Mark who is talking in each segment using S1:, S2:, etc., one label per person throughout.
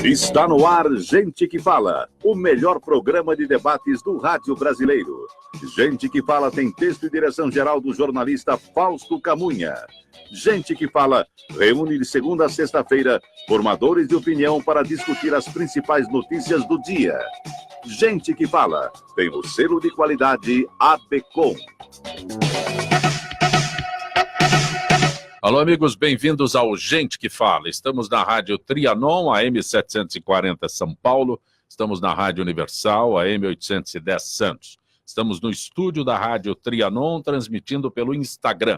S1: Está no ar Gente que Fala, o melhor programa de debates do rádio brasileiro. Gente que Fala tem texto e direção geral do jornalista Fausto Camunha. Gente que Fala reúne de segunda a sexta-feira formadores de opinião para discutir as principais notícias do dia. Gente que Fala tem o selo de qualidade ABECOM.
S2: Alô, amigos, bem-vindos ao Gente que Fala. Estamos na Rádio Trianon, AM 740 São Paulo. Estamos na Rádio Universal, AM 810 Santos. Estamos no estúdio da Rádio Trianon, transmitindo pelo Instagram,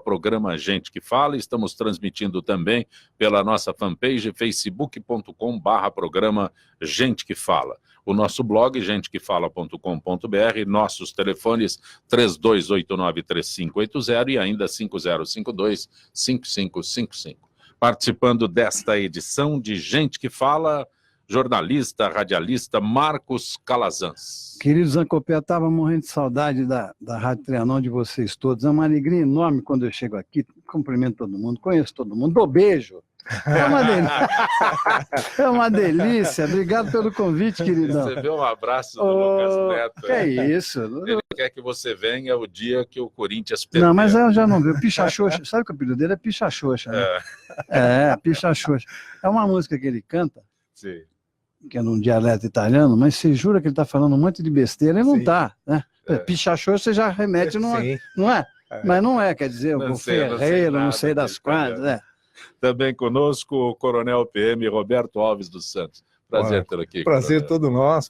S2: @programa Gente que Fala. Estamos transmitindo também pela nossa fanpage, facebook.com/programa Gente que Fala. O nosso blog, gentequefala.com.br, nossos telefones 3289-3580 e ainda 5052-5555. Participando desta edição de Gente que Fala, jornalista, radialista Marcos Calazans.
S3: Querido Zancopé, eu estava morrendo de saudade da Rádio Trianon, de vocês todos. É uma alegria enorme quando eu chego aqui, cumprimento todo mundo, conheço todo mundo, dou beijo. É uma delícia. É uma delícia. Obrigado pelo convite, queridão.
S2: Você viu um abraço do Lucas Neto.
S3: Que é isso?
S2: Ele quer que você venha o dia que o Corinthians perder.
S3: Não, mas eu já não vi. Picha Xoxa. Sabe que o apelido dele é Picha Xoxa, né? Picha Xoxa. É uma música que ele canta. Sim. Que é num dialeto italiano, mas você jura que ele está falando um monte de besteira e não está, né? Picha Xoxa você já remete, não é? Mas não é, quer dizer, o Ferreiro, não sei das quantas, né?
S2: Também conosco o Coronel PM Roberto Alves dos Santos. Prazer tê-lo aqui.
S4: Prazer todo nosso,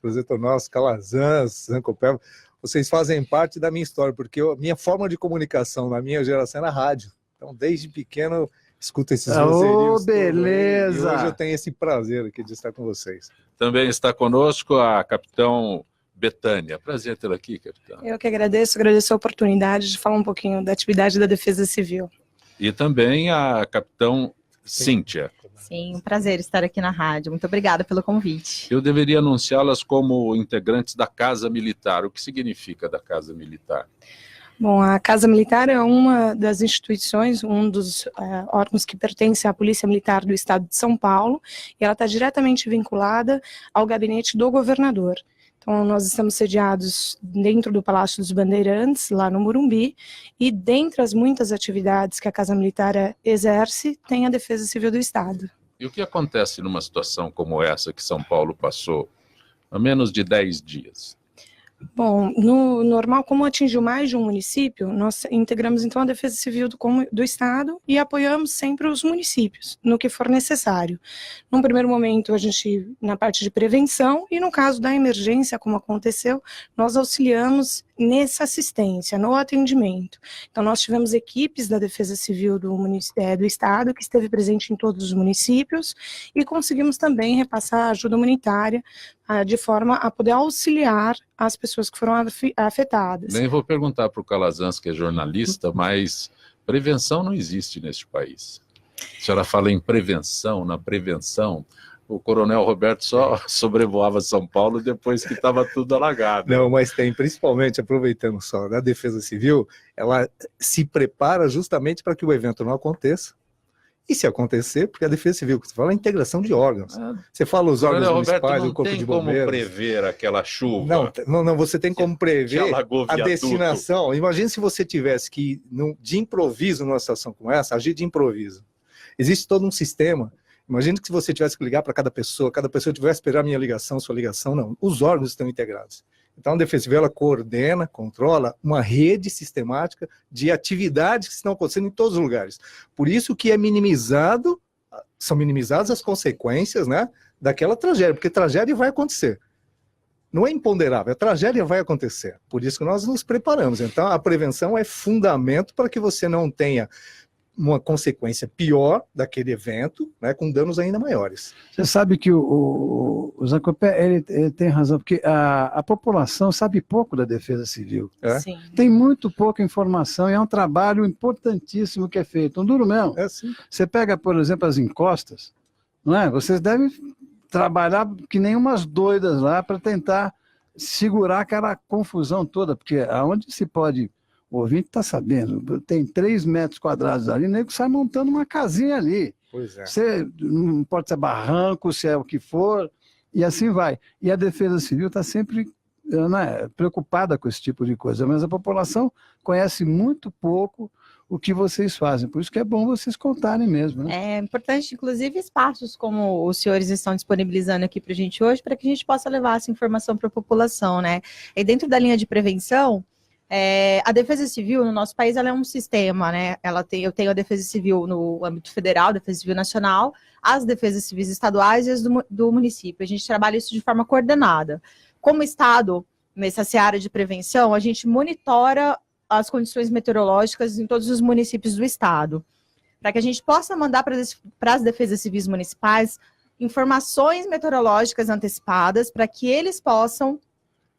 S4: Calazans, Zancopé. Vocês fazem parte da minha história, porque a minha forma de comunicação na minha geração era rádio. Então, desde pequeno, escuto esses
S3: roseirinhos. Beleza!
S4: E hoje eu tenho esse prazer aqui de estar com vocês.
S2: Também está conosco a capitão Betânia. Prazer tê-la aqui, capitão.
S5: Eu que agradeço a oportunidade de falar um pouquinho da atividade da Defesa Civil.
S2: E também a capitão Cíntia.
S6: Sim, um prazer estar aqui na rádio. Muito obrigada pelo convite.
S2: Eu deveria anunciá-las como integrantes da Casa Militar. O que significa da Casa Militar?
S5: Bom, a Casa Militar é uma das instituições, um dos órgãos que pertence à Polícia Militar do Estado de São Paulo, e ela está diretamente vinculada ao gabinete do governador. Então, nós estamos sediados dentro do Palácio dos Bandeirantes, lá no Morumbi, e dentre as muitas atividades que a Casa Militar exerce, tem a Defesa Civil do Estado.
S2: E o que acontece numa situação como essa que São Paulo passou há menos de 10 dias?
S5: Bom, no normal, como atingiu mais de um município, nós integramos então a Defesa Civil do Estado e apoiamos sempre os municípios, no que for necessário. Num primeiro momento, a gente, na parte de prevenção, e no caso da emergência, como aconteceu, nós auxiliamos nessa assistência, no atendimento. Então, nós tivemos equipes da Defesa Civil do Estado, que esteve presente em todos os municípios, e conseguimos também repassar ajuda humanitária, de forma a poder auxiliar as pessoas que foram afetadas.
S2: Nem vou perguntar para o Calazans, que é jornalista, mas prevenção não existe neste país. A senhora fala em prevenção, na prevenção. O coronel Roberto só sobrevoava São Paulo depois que estava tudo alagado.
S4: Não, mas tem, principalmente, aproveitando só, da Defesa Civil, ela se prepara justamente para que o evento não aconteça. E se acontecer, porque a Defesa Civil, você fala a integração de órgãos. Você fala os órgãos municipais, o Corpo de Bombeiros.
S2: Não tem como prever aquela chuva.
S4: Não, você tem como prever a destinação. Imagine se você tivesse que, de improviso, numa situação como essa, agir de improviso. Existe todo um sistema. Imagine que se você tivesse que ligar para cada pessoa tivesse que esperar a minha ligação, sua ligação, não. Os órgãos estão integrados. Então, a Defesa Civil, ela coordena, controla uma rede sistemática de atividades que estão acontecendo em todos os lugares. Por isso que são minimizadas as consequências, né, daquela tragédia, porque tragédia vai acontecer. Não é imponderável, a tragédia vai acontecer. Por isso que nós nos preparamos. Então, a prevenção é fundamento para que você não tenha uma consequência pior daquele evento, né, com danos ainda maiores.
S3: Você sabe que o Zancopé, ele tem razão, porque a população sabe pouco da Defesa Civil.
S5: Sim.
S3: Tem muito pouca informação e é um trabalho importantíssimo que é feito. Um duro mesmo.
S4: Sim.
S3: Você pega, por exemplo, as encostas, não é? Vocês devem trabalhar que nem umas doidas lá para tentar segurar aquela confusão toda, porque aonde se pode... O ouvinte está sabendo, tem 3 metros quadrados ali, o nego sai montando uma casinha ali.
S4: Pois é.
S3: Não importa se é barranco, se é o que for, e assim vai. E a Defesa Civil está sempre preocupada com esse tipo de coisa, mas a população conhece muito pouco o que vocês fazem, por isso que é bom vocês contarem mesmo, né?
S6: É importante, inclusive, espaços como os senhores estão disponibilizando aqui para a gente hoje, para que a gente possa levar essa informação para a população, né? E dentro da linha de prevenção, a Defesa Civil no nosso país ela é um sistema, né? Eu tenho a Defesa Civil no âmbito federal, a Defesa Civil nacional, as Defesas Civis estaduais e as do município. A gente trabalha isso de forma coordenada. Como Estado, nessa seara de prevenção, a gente monitora as condições meteorológicas em todos os municípios do estado, para que a gente possa mandar para as defesas civis municipais informações meteorológicas antecipadas, para que eles possam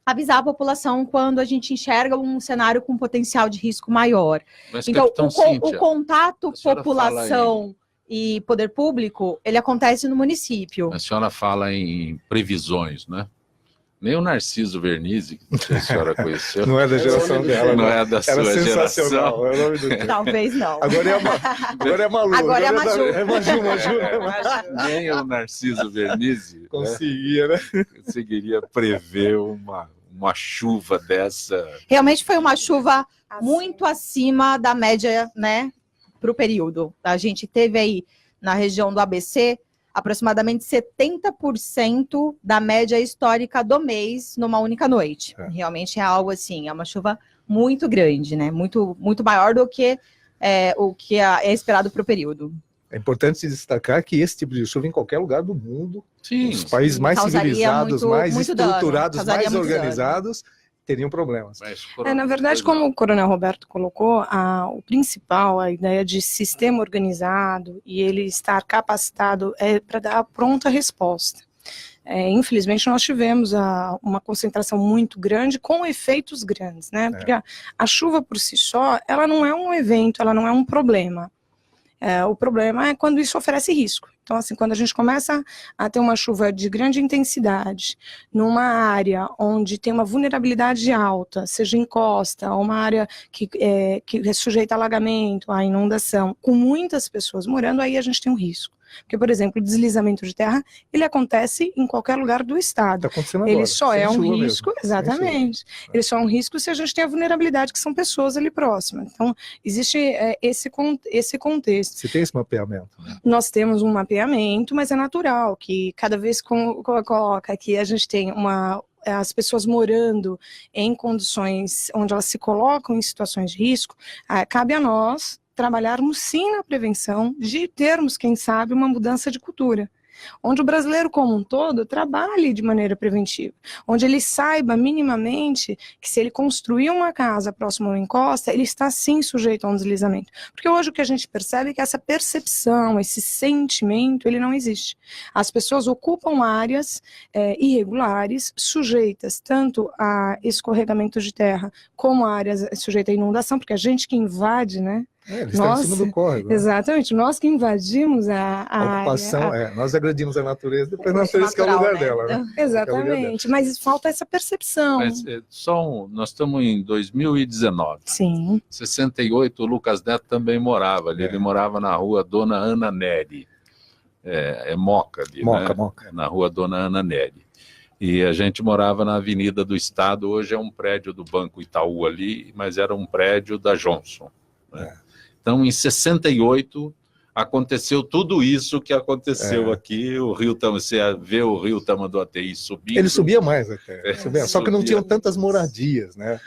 S6: avisar a população quando a gente enxerga um cenário com potencial de risco maior.
S2: Mas,
S6: então,
S2: Cíntia,
S6: o contato população e poder público, ele acontece no município.
S2: A senhora fala em previsões, né? Nem o Narciso Vernizzi, que a senhora conheceu.
S4: Não é da geração dela.
S2: Não é da sua geração.
S6: Talvez não.
S4: Agora é Malu.
S6: Agora é Maju.
S4: É Maju.
S2: Nem o Narciso Vernizzi
S4: conseguia, né?
S2: Conseguiria prever uma chuva dessa.
S6: Realmente foi uma chuva muito acima da média, né, para o período. A gente teve aí, na região do ABC, aproximadamente 70% da média histórica do mês numa única noite. Realmente é algo assim, é uma chuva muito grande, né? Muito, muito maior do que o que é esperado para o período.
S4: É importante destacar que esse tipo de chuva em qualquer lugar do mundo, os países mais
S6: causaria
S4: civilizados, mais
S6: muito
S4: estruturados,
S6: causaria
S4: mais organizados, teriam problemas.
S5: Na verdade, como o Coronel Roberto colocou, o principal, a ideia de sistema organizado e ele estar capacitado para dar a pronta resposta. Infelizmente, nós tivemos uma concentração muito grande com efeitos grandes, né? Porque a chuva por si só, ela não é um evento, ela não é um problema. O problema é quando isso oferece risco. Então, assim, quando a gente começa a ter uma chuva de grande intensidade, numa área onde tem uma vulnerabilidade alta, seja em costa, ou uma área que é sujeita a alagamento, a inundação, com muitas pessoas morando, aí a gente tem um risco. Porque, por exemplo, o deslizamento de terra, ele acontece em qualquer lugar do estado.
S4: Tá acontecendo
S5: ele
S4: agora,
S5: só é um risco,
S4: mesmo.
S5: exatamente. Ele só é um risco se a gente tem a vulnerabilidade, que são pessoas ali próximas. Então, existe esse contexto.
S4: Você tem esse mapeamento? Né?
S5: Nós temos um mapeamento, mas é natural que cada vez que coloca que a gente tem as pessoas morando em condições onde elas se colocam em situações de risco, cabe a nós trabalharmos sim na prevenção, de termos, quem sabe, uma mudança de cultura. Onde o brasileiro como um todo trabalhe de maneira preventiva, onde ele saiba minimamente que se ele construir uma casa próximo a uma encosta, ele está sim sujeito a um deslizamento. Porque hoje o que a gente percebe é que essa percepção, esse sentimento, ele não existe. As pessoas ocupam áreas irregulares, sujeitas tanto a escorregamento de terra, como a áreas sujeitas à inundação, porque a gente que invade, né?
S4: Eles estão em cima do córrego.
S5: Exatamente, nós que invadimos a
S4: ocupação,
S5: área.
S4: Nós agredimos a natureza, depois a natureza que é o lugar dela. Né?
S5: Exatamente, mas falta essa percepção.
S2: Mas nós estamos em 2019.
S5: Sim.
S2: 68, o Lucas Neto também morava ali, ele morava na rua Dona Ana Neri. Moca ali,
S4: Moca.
S2: Na rua Dona Ana Neri. E a gente morava na Avenida do Estado, hoje é um prédio do Banco Itaú ali, mas era um prédio da Johnson. Né? Então, em 68, aconteceu tudo isso que aconteceu aqui. O rio, você vê o rio Tamanduateí subindo.
S4: Ele subia mais até. Só que não tinham tantas moradias, né?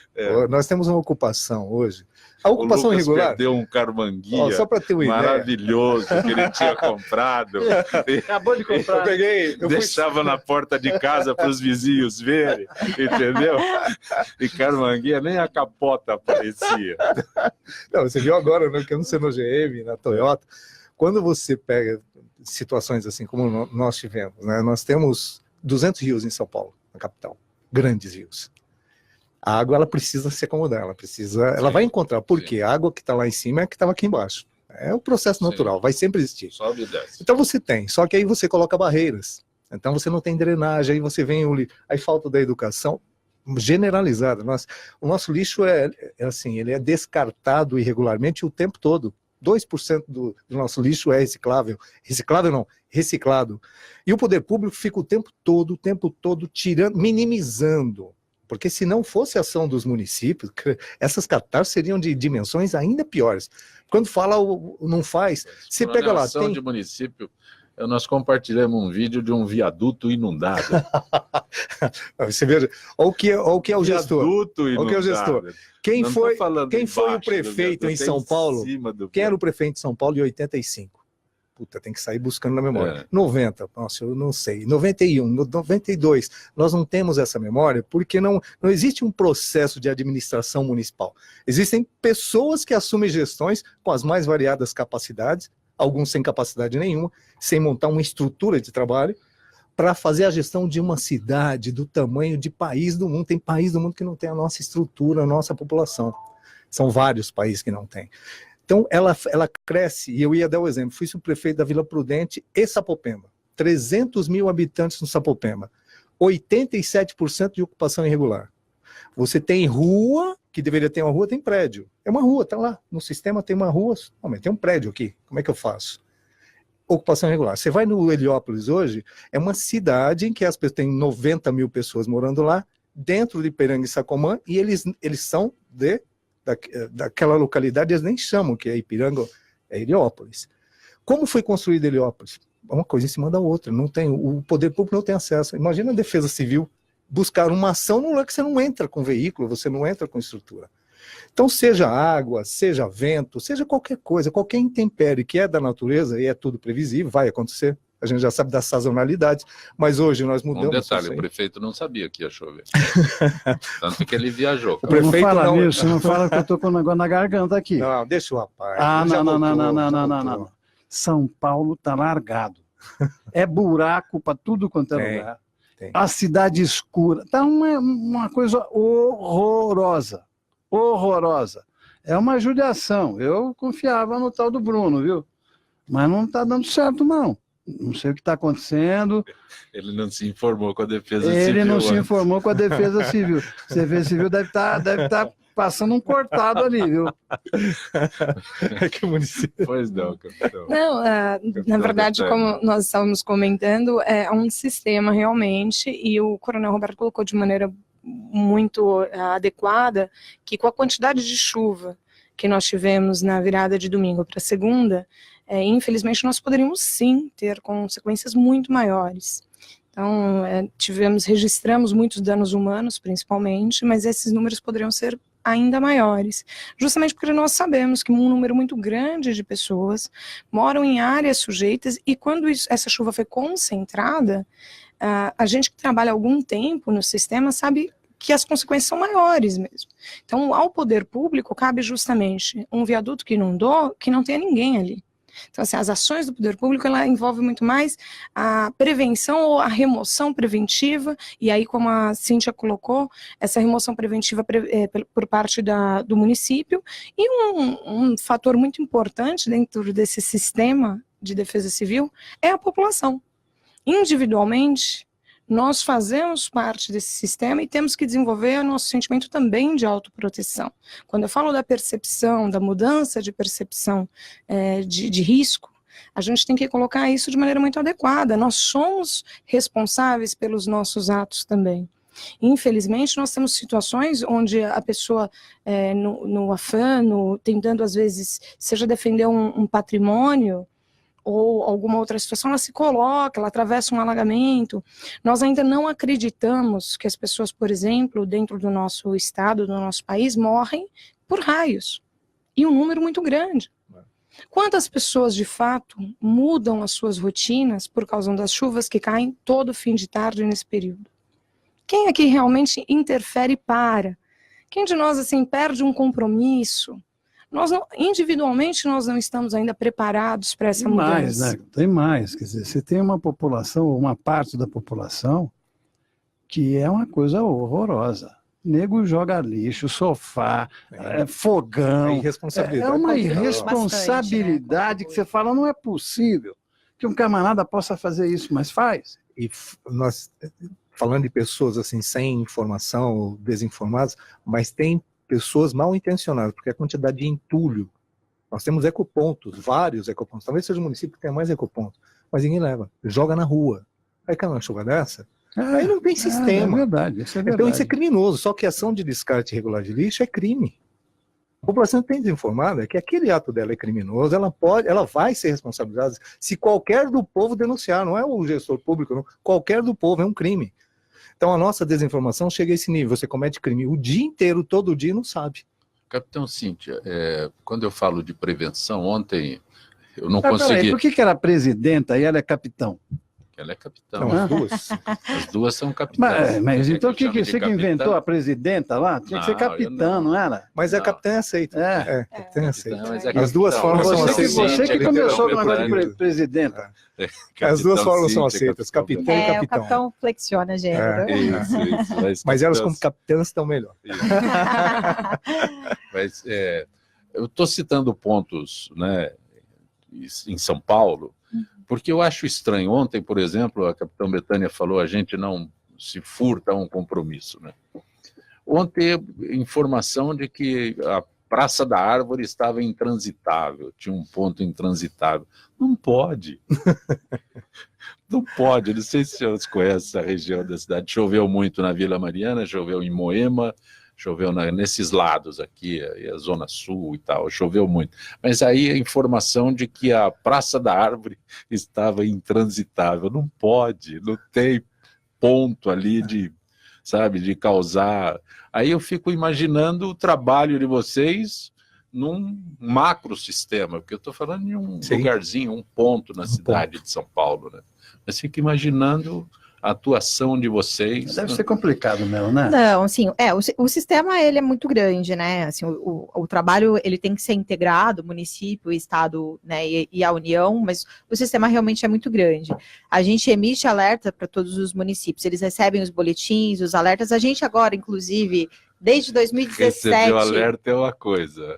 S4: Nós temos uma ocupação hoje. A ocupação irregular.
S2: Perdeu um carmanguia
S4: só para ter uma
S2: maravilhoso ideia. Que ele tinha comprado.
S3: Acabou de comprar.
S2: Deixava na porta de casa para os vizinhos verem, entendeu? E carmanguia nem a capota aparecia.
S4: Não, você viu agora, né, que eu não sei no GM, na Toyota, quando você pega situações assim como nós tivemos, né, nós temos 200 rios em São Paulo, na capital, grandes rios. A água, ela precisa se acomodar, ela vai encontrar, porque a água que está lá em cima é a que estava aqui embaixo. É o processo natural, vai sempre existir. Sobe e desce. Então você tem, só que aí você coloca barreiras. Então você não tem drenagem, aí você vem aí falta da educação generalizada. O nosso lixo assim, ele é descartado irregularmente o tempo todo. 2% do nosso lixo é reciclável. Reciclável não, reciclado. E o poder público fica o tempo todo tirando, minimizando. Porque se não fosse a ação dos municípios, essas catástrofes seriam de dimensões ainda piores. Quando fala não faz, você pega lá...
S2: Ação de município, nós compartilhamos um vídeo de um viaduto inundado.
S4: Você veja, olha o que é o gestor.
S2: Viaduto inundado.
S4: Olha o que é o gestor. Quem foi o prefeito em São Paulo? Quem era o prefeito de São Paulo em 85? Puta, tem que sair buscando na memória. 90, nossa, eu não sei. 91, 92, nós não temos essa memória porque não existe um processo de administração municipal. Existem pessoas que assumem gestões com as mais variadas capacidades, alguns sem capacidade nenhuma, sem montar uma estrutura de trabalho, para fazer a gestão de uma cidade do tamanho de país do mundo. Tem país do mundo que não tem a nossa estrutura, a nossa população. São vários países que não têm. Então, ela cresce, e eu ia dar o exemplo, fui subprefeito da Vila Prudente e Sapopemba. 300 mil habitantes no Sapopemba. 87% de ocupação irregular. Você tem rua, que deveria ter uma rua, tem prédio. É uma rua, tá lá. No sistema tem uma rua, não, mas tem um prédio aqui. Como é que eu faço? Ocupação irregular. Você vai no Heliópolis hoje, é uma cidade em que as pessoas têm 90 mil pessoas morando lá, dentro de Ipiranga e Sacomã, e eles são daquela localidade, eles nem chamam que é Ipiranga, é Heliópolis. Como foi construído Heliópolis? Uma coisa em cima da outra. O poder público não tem acesso. Imagina a Defesa Civil buscar uma ação num lugar que você não entra com veículo, você não entra com estrutura. Então, seja água, seja vento, seja qualquer coisa, qualquer intempérie que é da natureza, e é tudo previsível, vai acontecer. A gente já sabe das sazonalidades, mas hoje nós mudamos.
S2: Um detalhe, o prefeito não sabia que ia chover. Tanto que ele viajou.
S3: O prefeito não fala nisso, não fala que eu tô com um negócio na garganta aqui.
S4: Não, deixa o rapaz.
S3: Não. São Paulo tá largado. É buraco para tudo quanto é lugar. Tem. A cidade escura. Tá uma coisa horrorosa. Horrorosa. É uma judiação. Eu confiava no tal do Bruno, viu? Mas não está dando certo, não. Não sei o que está acontecendo.
S2: Ele não se informou com a Defesa Civil.
S3: Ele não se informou com a Defesa Civil. A Defesa Civil deve estar passando um cortado ali, viu?
S4: É que o município...
S2: Pois não, capitão.
S5: Não, na verdade, como nós estávamos comentando, é um sistema realmente, e o Coronel Roberto colocou de maneira muito adequada, que com a quantidade de chuva que nós tivemos na virada de domingo para segunda, infelizmente nós poderíamos sim ter consequências muito maiores. Então, registramos muitos danos humanos, principalmente, mas esses números poderiam ser ainda maiores, justamente porque nós sabemos que um número muito grande de pessoas moram em áreas sujeitas, e quando essa chuva foi concentrada, a gente que trabalha há algum tempo no sistema sabe que as consequências são maiores mesmo. Então, ao poder público, cabe justamente um viaduto que inundou, que não tenha ninguém ali. Então, assim, as ações do poder público, ela envolve muito mais a prevenção ou a remoção preventiva, e aí, como a Cíntia colocou, essa remoção preventiva por parte do município, e um fator muito importante dentro desse sistema de defesa civil é a população. Individualmente, nós fazemos parte desse sistema e temos que desenvolver o nosso sentimento também de autoproteção. Quando eu falo da percepção, da mudança de percepção de risco, a gente tem que colocar isso de maneira muito adequada. Nós somos responsáveis pelos nossos atos também. Infelizmente, nós temos situações onde a pessoa, no afã, tentando às vezes, seja defender um patrimônio, ou alguma outra situação, ela se coloca, ela atravessa um alagamento. Nós ainda não acreditamos que as pessoas, por exemplo, dentro do nosso estado, do nosso país, morrem por raios. E um número muito grande. Quantas pessoas, de fato, mudam as suas rotinas por causa das chuvas que caem todo fim de tarde nesse período? Quem aqui realmente interfere e para? Quem de nós, assim, perde um compromisso? Individualmente, nós não estamos ainda preparados para essa mudança.
S3: Né? Tem mais, quer dizer, você tem uma população, uma parte da população, que é uma coisa horrorosa. Nego joga lixo, sofá, fogão. É uma irresponsabilidade que você fala, não é possível que um camarada possa fazer isso, mas faz.
S4: E nós, falando de pessoas assim, sem informação, desinformadas, mas tem pessoas mal intencionadas, porque a quantidade de entulho Nós temos ecopontos, vários ecopontos. Talvez seja o município que tenha mais ecopontos, mas ninguém leva. Joga na rua. Aí cai uma chuva dessa, aí não tem sistema.
S3: É verdade, isso é verdade.
S4: Então isso é criminoso. Só que a ação de descarte irregular de lixo é crime. A população tem desinformada que aquele ato dela é criminoso, ela vai ser responsabilizada se qualquer do povo denunciar, não é o gestor público, não. Qualquer do povo é um crime. Então a nossa desinformação chega a esse nível. Você comete crime o dia inteiro, todo dia, e não sabe.
S2: Capitão Cíntia, quando eu falo de prevenção, ontem eu não consegui...
S3: Peraí, por que ela é presidenta e ela é capitão?
S2: Ela é capitão.
S4: Não, as duas.
S2: As duas são capitãs.
S3: Mas então que você que inventou a presidenta lá? Tinha que ser capitã, não era?
S4: Mas a capitã é aceita. Capitã é aceita. As
S2: duas
S4: formas são aceitas.
S3: Você que começou com o negócio de presidenta.
S4: As duas formas são aceitas, capitã e capitão.
S6: O capitão flexiona gênero.
S2: Isso.
S4: Mas elas como capitãs estão melhor.
S2: Mas eu estou citando pontos, né, em São Paulo, porque eu acho estranho. Ontem, por exemplo, a capitã Betânia falou, a gente não se furta a um compromisso, né? Ontem, informação de que a Praça da Árvore estava intransitável, tinha um ponto intransitável. Não pode. Não pode. Não sei se os senhores conhecem essa região da cidade. Choveu muito na Vila Mariana, choveu em Moema, choveu nesses lados aqui, a Zona Sul e tal, choveu muito. Mas aí a informação de que a Praça da Árvore estava intransitável. Não pode, não tem ponto ali de, sabe, de causar... Aí eu fico imaginando o trabalho de vocês num macro sistema, porque eu estou falando de um lugarzinho, um ponto na cidade de São Paulo, né? Mas fico imaginando a atuação de vocês.
S3: Deve ser complicado mesmo, né?
S6: Não, assim, o sistema ele é muito grande, né? Assim, o trabalho ele tem que ser integrado, município, estado, né, e a União, mas o sistema realmente é muito grande. A gente emite alerta para todos os municípios, eles recebem os boletins, os alertas. A gente agora, inclusive, desde 2017...
S2: Receber o alerta é uma coisa...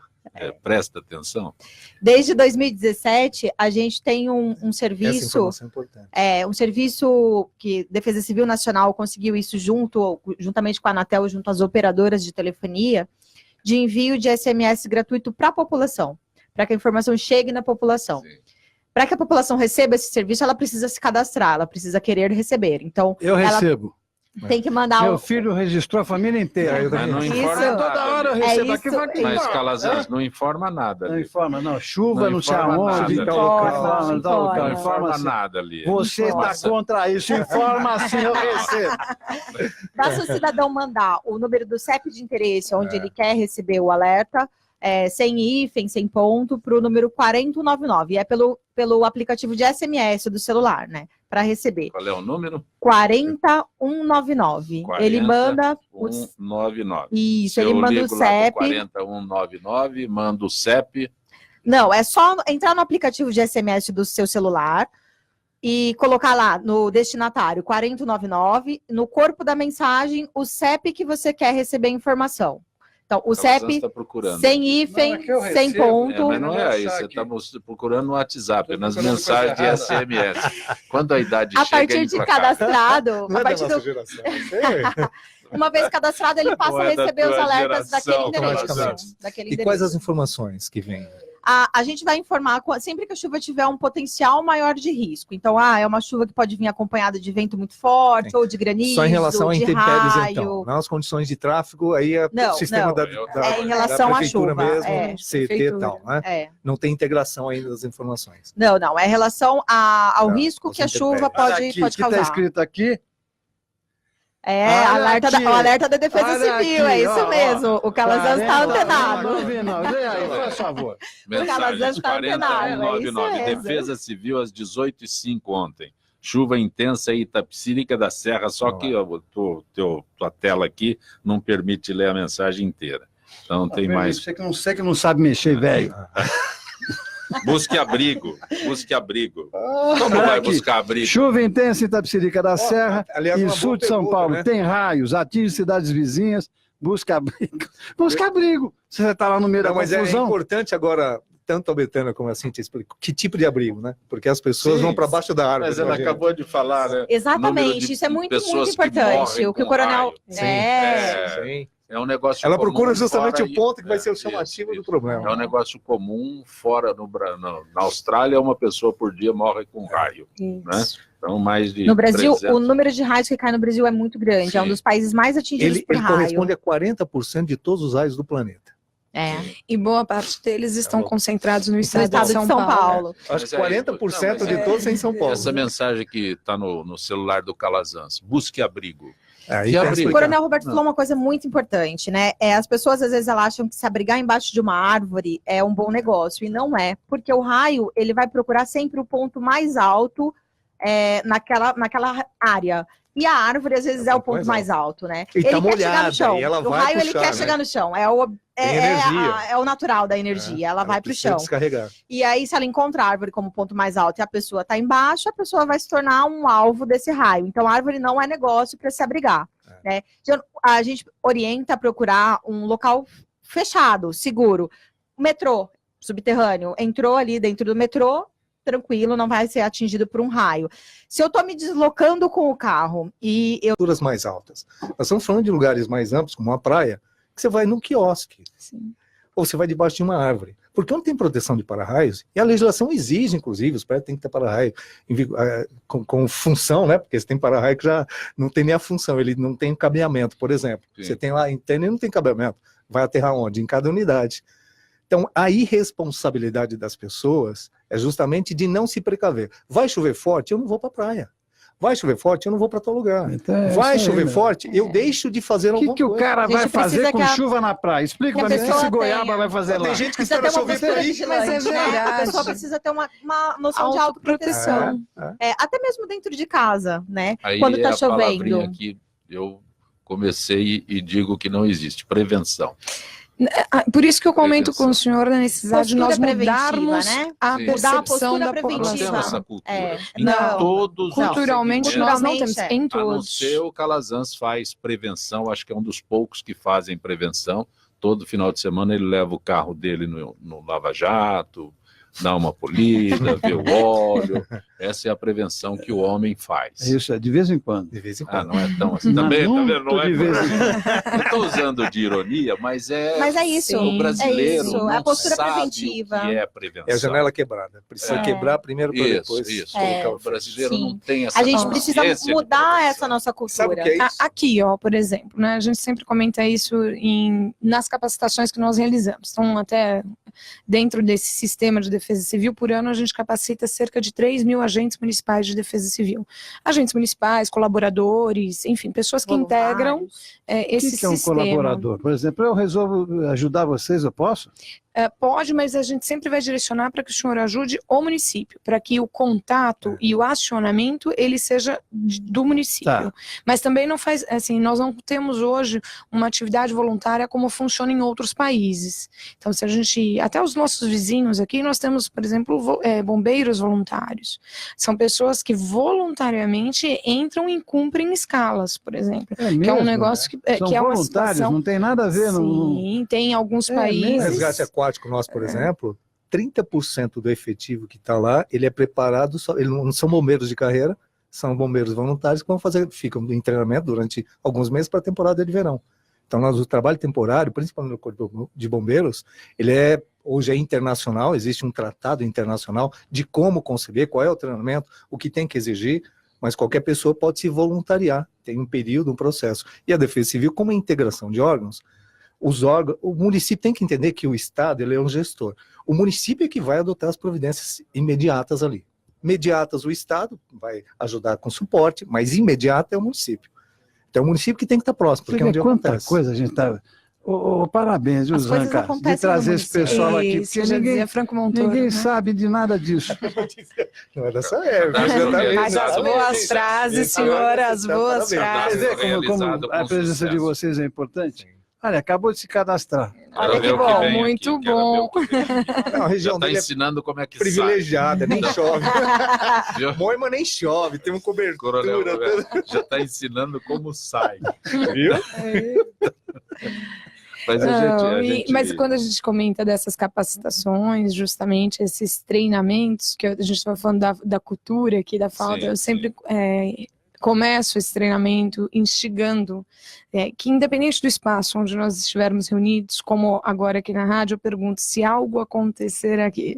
S2: presta atenção.
S6: Desde 2017, a gente tem um serviço...
S4: Essa informação é importante.
S6: Um serviço que Defesa Civil Nacional conseguiu isso juntamente com a Anatel, junto às operadoras de telefonia, de envio de SMS gratuito para a população, para que a informação chegue na população. Para que a população receba esse serviço, ela precisa se cadastrar, ela precisa querer receber. Então,
S3: eu recebo.
S6: Tem que mandar
S3: Meu filho registrou a família inteira.
S2: Mas não informa nada.
S3: Toda hora eu recebo aqui.
S2: Mas, Calazans, não informa nada.
S3: Não informa, não. Chuva, não sei aonde.
S2: Não informa nada ali.
S3: Você está contra isso. Informa assim, eu recebo.
S6: Basta o cidadão mandar o número do CEP de interesse, onde ele quer receber o alerta, sem hífen, sem ponto, para o número 4099. E é pelo aplicativo de SMS do celular, né? Para receber.
S2: Qual é o número?
S6: 40199. Ele manda...
S2: 199.
S6: Isso, ele manda o CEP.
S2: 40199, manda o CEP.
S6: Não, é só entrar no aplicativo de SMS do seu celular e colocar lá no destinatário 40199, no corpo da mensagem, o CEP que você quer receber a informação. Então, o CEP sem hífen, sem ponto.
S2: Mas não é aí, você está procurando no WhatsApp, nas mensagens de SMS. Quando a idade chega...
S6: A partir de cadastrado...
S4: Não é da nossa geração.
S6: Uma vez cadastrado, ele passa a receber os alertas daquele endereço.
S4: E quais as informações que vêm?
S6: A gente vai informar sempre que a chuva tiver um potencial maior de risco. Então, é uma chuva que pode vir acompanhada de vento muito forte, ou de granizo,
S4: só em relação a intempéries,
S6: raio.
S4: Então. Nas condições de tráfego, aí é o sistema da
S6: em relação à chuva
S4: mesmo, CT e tal, né? Não tem integração ainda das informações.
S6: Não, é em relação ao risco que a chuva pode causar.
S3: Está escrito aqui?
S6: O alerta da Defesa Civil, é isso mesmo. O Calazans está antenado.
S3: Vem aí, por favor.
S2: Mensagem 40199. Defesa Civil às 18h05 ontem. Chuva intensa em Itapecerica da Serra, só que tua tela aqui não permite ler a mensagem inteira. Então tem mais.
S3: Você que não sabe mexer, velho.
S2: Busque abrigo. Como vai buscar abrigo?
S3: Chuva intensa em Itapecerica da Serra, aliás, em sul de São Paulo, né? Tem raios, atinge cidades vizinhas, busca abrigo. Busca abrigo. Você está lá no meio da confusão.
S4: Mas é importante agora, tanto a Betânia como a Cíntia explicam, que tipo de abrigo, né? Porque as pessoas vão para baixo da árvore.
S2: Mas ela acabou de falar, né?
S6: Exatamente, isso é muito importante. O que o coronel...
S2: É um negócio
S4: Ela
S2: comum
S4: procura justamente
S2: fora
S4: o ponto que vai ser o
S2: isso,
S4: chamativo do
S2: isso.
S4: problema.
S2: É um negócio comum fora na Austrália, uma pessoa por dia morre com raio, né? Então, mais de
S6: no Brasil,
S2: 300.
S6: o número de raios que cai no Brasil é muito grande.
S2: Sim.
S6: É um dos países mais atingidos por
S4: Ele
S6: raio.
S4: corresponde a 40% de todos os raios do planeta.
S5: E boa parte deles estão concentrados no estado
S6: de São Paulo.
S4: Acho que 40% de todos em São Paulo.
S2: Essa mensagem que está no celular do Calazans, busque abrigo.
S6: O Coronel Roberto falou uma coisa muito importante, né? As pessoas, às vezes, elas acham que se abrigar embaixo de uma árvore é um bom negócio, e não é. Porque o raio, ele vai procurar sempre o ponto mais alto naquela área. E a árvore, às vezes, é o ponto mais alto, né?
S4: E
S6: ele
S4: tá
S6: quer
S4: molhada,
S6: chegar no chão.
S4: e ela
S6: O
S4: vai
S6: raio,
S4: puxar,
S6: ele quer chegar no chão. É o natural da energia. Ela vai para o chão.
S4: Descarregar.
S6: E aí, se ela encontra a árvore como ponto mais alto e a pessoa está embaixo, a pessoa vai se tornar um alvo desse raio. Então, a árvore não é negócio para se abrigar. Né? Então, a gente orienta a procurar um local fechado, seguro. Metrô subterrâneo. Entrou ali dentro do metrô, tranquilo, não vai ser atingido por um raio. Se eu estou me deslocando com o carro e eu...
S4: Alturas mais altas. Nós estamos falando de lugares mais amplos, como uma praia, que você vai num quiosque.
S5: Sim.
S4: Ou você vai debaixo de uma árvore. Porque não tem proteção de para-raios, e a legislação exige, inclusive, os prédios têm que ter para-raio com função, né? Porque você tem para-raio que já não tem nem a função, ele não tem cabeamento, por exemplo. Sim. Você tem lá interno e não tem cabeamento. Vai aterrar onde? Em cada unidade. Então, a irresponsabilidade das pessoas é justamente de não se precaver. Vai chover forte, eu não vou para a praia. Vai chover forte, eu não vou para tal lugar. Então, vai chover forte, eu deixo de fazer alguma coisa.
S3: O que o cara vai fazer com chuva na praia? Explica para mim o que esse goiaba vai fazer lá.
S4: Tem gente que espera chover para isso.
S6: Mas é verdade. A pessoa precisa ter uma noção de autoproteção. Até mesmo dentro de casa, né?
S2: Aí
S6: quando está chovendo.
S2: Aqui eu comecei e digo que não existe prevenção.
S5: Por isso que eu comento com o senhor na necessidade de nós mudarmos,
S6: né?
S5: a percepção da população.
S2: Nós temos essa cultura.
S5: Culturalmente nós não temos, em todos.
S2: A não ser o Calazans faz prevenção, acho que é um dos poucos que fazem prevenção. Todo final de semana ele leva o carro dele no Lava Jato, dá uma polida, vê o óleo. Essa é a prevenção que o homem faz.
S3: Isso, é de vez em quando.
S4: De vez em quando.
S2: Não é tão assim. Também, tá vendo? Não é
S3: de vez em quando.
S2: Não estou usando de ironia, mas é
S6: isso.
S2: O brasileiro não
S6: é a postura
S2: sabe
S6: preventiva.
S2: O que é prevenção.
S4: É a janela quebrada. Precisa quebrar primeiro para depois.
S2: Isso. O brasileiro não tem essa
S6: A gente precisa mudar essa nossa cultura.
S4: Sabe o que é isso?
S5: Aqui, por exemplo, né, a gente sempre comenta isso nas capacitações que nós realizamos. Então, até dentro desse sistema de defesa civil, por ano a gente capacita cerca de 3.000 agentes municipais de defesa civil. Agentes municipais, colaboradores, enfim, pessoas que integram esse sistema.
S3: O que é um colaborador? Por exemplo, eu resolvo ajudar vocês, eu posso?
S5: Pode, mas a gente sempre vai direcionar para que o senhor ajude o município, para que o contato e o acionamento ele seja do município. Tá. Mas também não faz, assim, nós não temos hoje uma atividade voluntária como funciona em outros países. Então, se a gente, até os nossos vizinhos aqui, nós temos, por exemplo, bombeiros voluntários. São pessoas que voluntariamente entram e cumprem escalas, por exemplo.
S3: Que
S5: é um negócio que é uma situação...
S3: não tem nada a ver.
S5: Sim, tem alguns países...
S4: Resgate aquático nosso, por exemplo, 30% do efetivo que está lá, ele é preparado, eles não são bombeiros de carreira, são bombeiros voluntários que ficam em treinamento durante alguns meses para a temporada de verão. Então, o trabalho temporário, principalmente no Corpo de Bombeiros, ele hoje é internacional, existe um tratado internacional de como conceber, qual é o treinamento, o que tem que exigir, mas qualquer pessoa pode se voluntariar, tem um período, um processo. E a Defesa Civil, como a integração de órgãos, o município tem que entender que o Estado ele é um gestor. O município é que vai adotar as providências imediatas ali. Imediatas o Estado vai ajudar com suporte, mas imediata é o município. Então é o município que tem que estar próximo, porque é onde acontece.
S3: Coisa a gente está... Parabéns, viu, Zanca, de trazer esse pessoal aqui, porque ninguém sabe de nada disso.
S4: Não é dessa época.
S5: Mas as boas frases, senhora, as boas frases.
S3: Você vê como a presença de vocês é importante? Olha, acabou de se cadastrar.
S5: Olha que bom, muito bom.
S4: A região
S2: já está ensinando como é que
S4: privilegiada, nem chove. Moima nem chove, tem uma cobertura.
S2: Já está ensinando como sai.
S4: Viu?
S5: Mas quando a gente comenta dessas capacitações, justamente esses treinamentos, que a gente estava falando da cultura aqui, da falta, eu sempre começo esse treinamento instigando que, independente do espaço onde nós estivermos reunidos, como agora aqui na rádio, eu pergunto se algo acontecer aqui,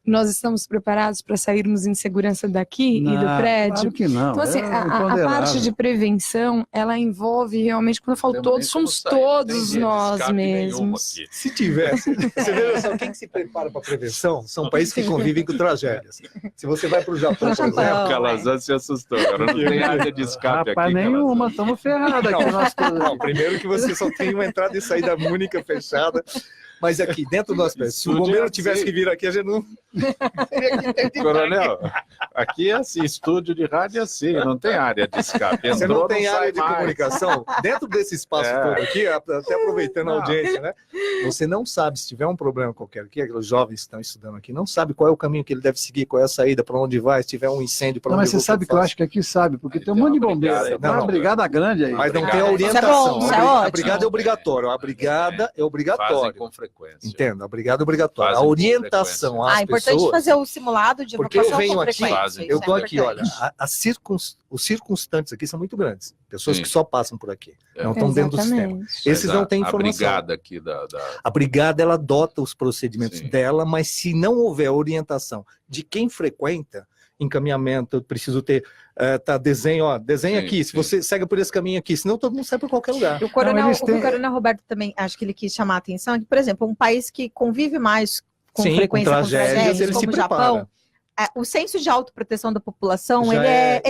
S5: nós estamos preparados para sairmos em segurança daqui e do prédio?
S3: Claro que não.
S5: Então, assim, a parte de prevenção, ela envolve realmente, quando eu falo todos, somos todos nós mesmos.
S4: Se tivesse, você vê só, quem que se prepara para prevenção são países que convivem com tragédias. Se você vai para o Japão, por exemplo...
S2: Calazan se assustou, cara, não tem área de escape
S3: aqui. Nenhuma, estamos ferrados aqui.
S4: Não, primeiro que você só tem uma entrada e saída única fechada. Mas aqui, dentro do hospital, se o bombeiro tivesse que vir aqui, a gente não...
S2: Coronel, aqui é assim, estúdio de rádio é assim, não tem área de escape.
S4: Você não tem área de comunicação? Dentro desse espaço todo aqui, até aproveitando a audiência, né? Você não sabe, se tiver um problema qualquer aqui, aqueles jovens que estão estudando aqui, não sabe qual é o caminho que ele deve seguir, qual é a saída, para onde vai, se tiver um incêndio, para onde vai.
S3: Mas você sabe que eu acho que aqui sabe, porque tem um monte de bombeiro. Tem uma brigada grande aí.
S4: Mas não tem a orientação. A brigada é obrigatória. A brigada é obrigatória. Entendo, a brigada é obrigatória. A orientação às pessoas...
S6: É importante fazer o simulado de
S4: evacuação. Porque eu venho aqui, eu estou aqui, olha, os circunstantes aqui são muito grandes. Pessoas que só passam por aqui, não estão dentro do sistema. Esses não têm informação.
S2: A brigada aqui
S4: A brigada, ela adota os procedimentos dela, mas se não houver orientação de quem frequenta, encaminhamento, eu preciso ter desenho, desenha aqui, se você segue por esse caminho aqui, senão todo mundo sai por qualquer lugar.
S6: O coronel Roberto também, acho que ele quis chamar a atenção, que, por exemplo, um país que convive mais com frequência com tragédias, como o Japão, o senso de autoproteção da população, ele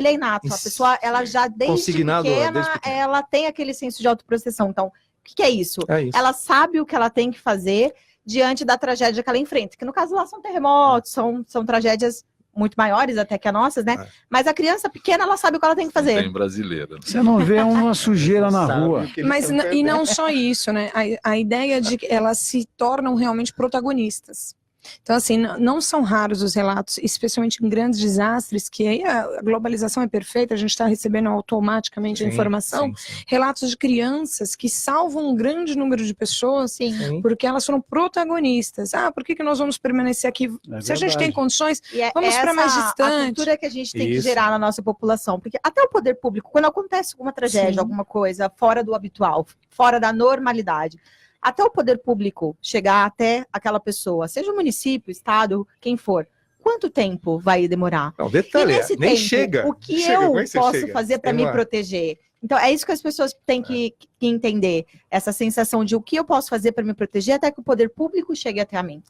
S6: é inato. A pessoa, ela já desde pequena, ela tem aquele senso de autoproteção. Então, o que é isso? Ela sabe o que ela tem que fazer diante da tragédia que ela enfrenta, que no caso lá são terremotos, são tragédias muito maiores até que as nossas, né? Mas a criança pequena, ela sabe o que ela tem que fazer.
S2: Tem brasileira.
S3: Você não vê uma sujeira na rua.
S5: Mas e não só isso, né? A ideia de que elas se tornam realmente protagonistas. Então, assim, não são raros os relatos, especialmente em grandes desastres, que aí a globalização é perfeita, a gente está recebendo automaticamente a informação, relatos de crianças que salvam um grande número de pessoas, porque elas foram protagonistas. Por que nós vamos permanecer aqui? Se a gente tem condições, vamos para mais distante.
S6: A cultura que a gente tem que gerar na nossa população, porque até o poder público, quando acontece alguma tragédia, alguma coisa fora do habitual, fora da normalidade, até o poder público chegar até aquela pessoa, seja o município, estado, quem for, quanto tempo vai demorar?
S4: Não, detalhe,
S6: nesse
S4: nem
S6: tempo,
S4: chega.
S6: O que eu posso fazer para me proteger? Então, é isso que as pessoas têm que entender, essa sensação de o que eu posso fazer para me proteger até que o poder público chegue até a mim.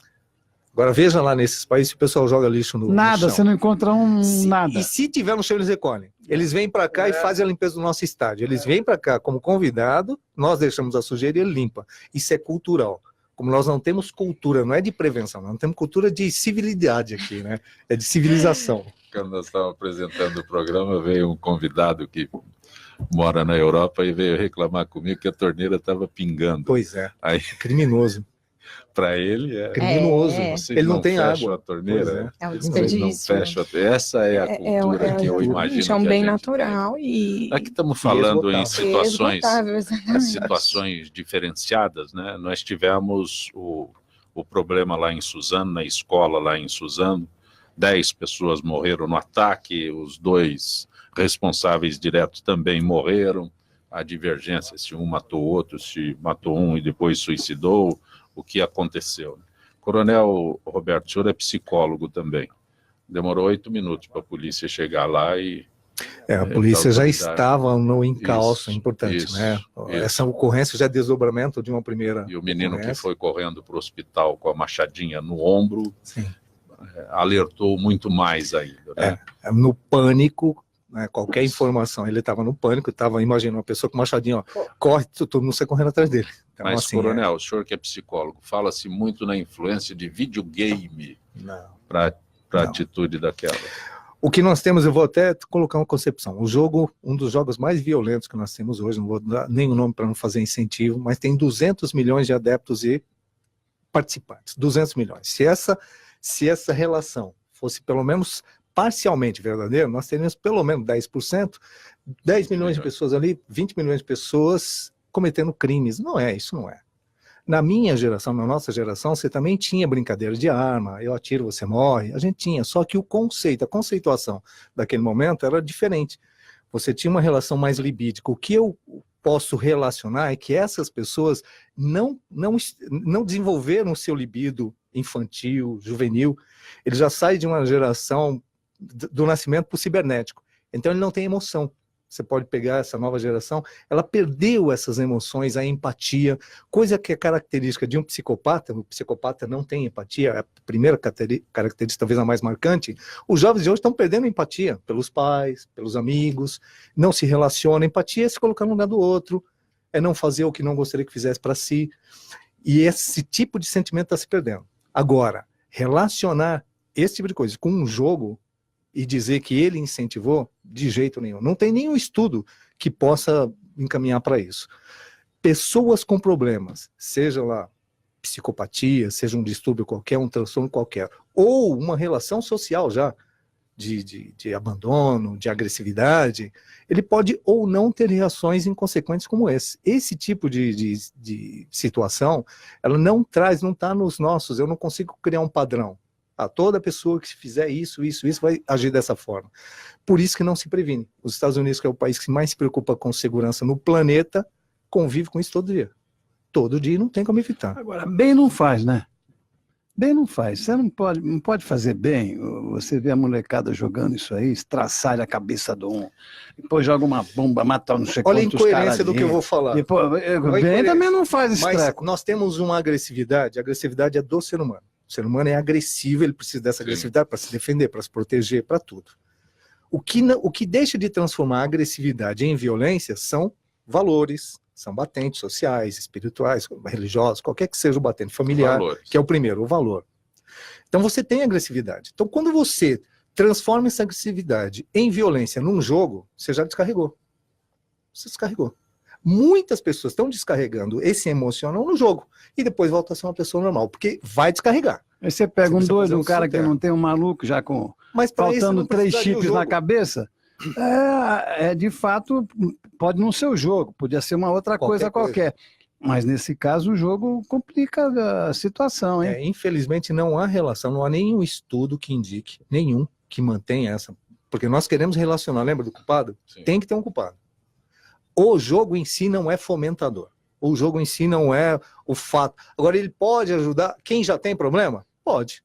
S4: Agora veja lá nesses países, o pessoal joga lixo no
S3: chão. Você não encontra nada.
S4: E se tiver no chão, eles recolhem. Eles vêm para cá e fazem a limpeza do nosso estádio. Eles vêm para cá como convidado, nós deixamos a sujeira e ele limpa. Isso é cultural. Como nós não temos cultura, não é de prevenção, nós não temos cultura de civilidade aqui, né? É de civilização.
S2: Quando nós estávamos apresentando o programa, veio um convidado que mora na Europa e veio reclamar comigo que a torneira estava pingando.
S4: Pois é,
S2: aí,
S4: criminoso.
S2: Para ele é
S4: criminoso.
S2: Ele
S4: não tem água.
S2: A torneira,
S6: é um desperdício.
S2: Essa é a cultura que eu imagino.
S5: É um bem natural e
S2: aqui estamos falando em situações diferenciadas, né? Nós tivemos o problema lá em Suzano, na escola lá em Suzano, 10 pessoas morreram no ataque, os 2 responsáveis diretos também morreram. A divergência, se um matou o outro, se matou um e depois suicidou, o que aconteceu. Coronel Roberto, o senhor é psicólogo também. Demorou 8 minutos para a polícia chegar lá e...
S4: a polícia já estava no encalço, é importante, né? Essa ocorrência já é desdobramento de uma primeira...
S2: E o menino que foi correndo para o hospital com a machadinha no ombro, alertou muito mais ainda, né?
S4: No pânico, né, qualquer informação, ele estava no pânico, imagina uma pessoa com machadinho, corre, todo mundo sai correndo atrás dele. Então,
S2: mas,
S4: assim,
S2: coronel, o senhor que é psicólogo, fala-se muito na influência de videogame para a atitude daquela.
S4: O que nós temos, eu vou até colocar uma concepção, um dos jogos mais violentos que nós temos hoje, não vou dar nenhum nome para não fazer incentivo, mas tem 200 milhões de adeptos e participantes, 200 milhões. Se essa relação fosse pelo menos parcialmente verdadeira, nós teríamos pelo menos 10%, 10 milhões de pessoas ali, 20 milhões de pessoas cometendo crimes. Isso não é. Na minha geração, na nossa geração, você também tinha brincadeira de arma, eu atiro, você morre, a gente tinha, só que o conceito, a conceituação daquele momento era diferente. Você tinha uma relação mais libídica. O que eu posso relacionar é que essas pessoas não desenvolveram o seu libido infantil, juvenil, ele já sai de uma geração do nascimento para o cibernético, então ele não tem emoção. Você pode pegar essa nova geração, ela perdeu essas emoções, a empatia, coisa que é característica de um psicopata. O psicopata não tem empatia, é a primeira característica, talvez a mais marcante. Os jovens de hoje estão perdendo empatia pelos pais, pelos amigos, não se relacionam. Empatia é se colocar no lugar do outro, é não fazer o que não gostaria que fizesse para si. E esse tipo de sentimento está se perdendo. Agora, relacionar esse tipo de coisa com um jogo e dizer que ele incentivou, de jeito nenhum. Não tem nenhum estudo que possa encaminhar para isso. Pessoas com problemas, seja lá psicopatia, seja um distúrbio qualquer, um transtorno qualquer, ou uma relação social já, de abandono, de agressividade, ele pode ou não ter reações inconsequentes como esse. Esse tipo de situação, ela não está nos nossos, eu não consigo criar um padrão. Toda pessoa que fizer isso vai agir dessa forma. Por isso que não se previne. Os Estados Unidos, que é o país que mais se preocupa com segurança no planeta, convive com isso todo dia. Todo dia não tem como evitar.
S3: Agora, bem não faz, né? Bem não faz. Você não pode fazer bem. Você vê a molecada jogando isso aí, estraçalha a cabeça do um, depois joga uma bomba, mata não sei quantos caras.
S4: Olha a incoerência do que eu vou falar.
S3: Depois, bem também não faz esse treco.
S4: Nós temos uma agressividade, a agressividade é do ser humano. O ser humano é agressivo, ele precisa dessa agressividade para se defender, para se proteger, para tudo. O que deixa de transformar a agressividade em violência são valores, são batentes sociais, espirituais, religiosos, qualquer que seja o batente familiar, que é o primeiro, o valor. Então você tem agressividade. Então quando você transforma essa agressividade em violência num jogo, você já descarregou. Você descarregou. Muitas pessoas estão descarregando esse emocional no jogo e depois volta a ser uma pessoa normal, porque vai descarregar.
S3: Aí você pega um doido, um cara que não tem um maluco já com faltando 3 chips na cabeça, de fato, pode não ser o jogo, podia ser uma outra coisa qualquer. Mas nesse caso o jogo complica a situação, hein?
S4: Infelizmente não há relação, não há nenhum estudo que indique, nenhum que mantenha essa, porque nós queremos relacionar, lembra do culpado? Sim. Tem que ter um culpado. O jogo em si não é fomentador. O jogo em si não é o fato. Agora, ele pode ajudar quem já tem problema? Pode.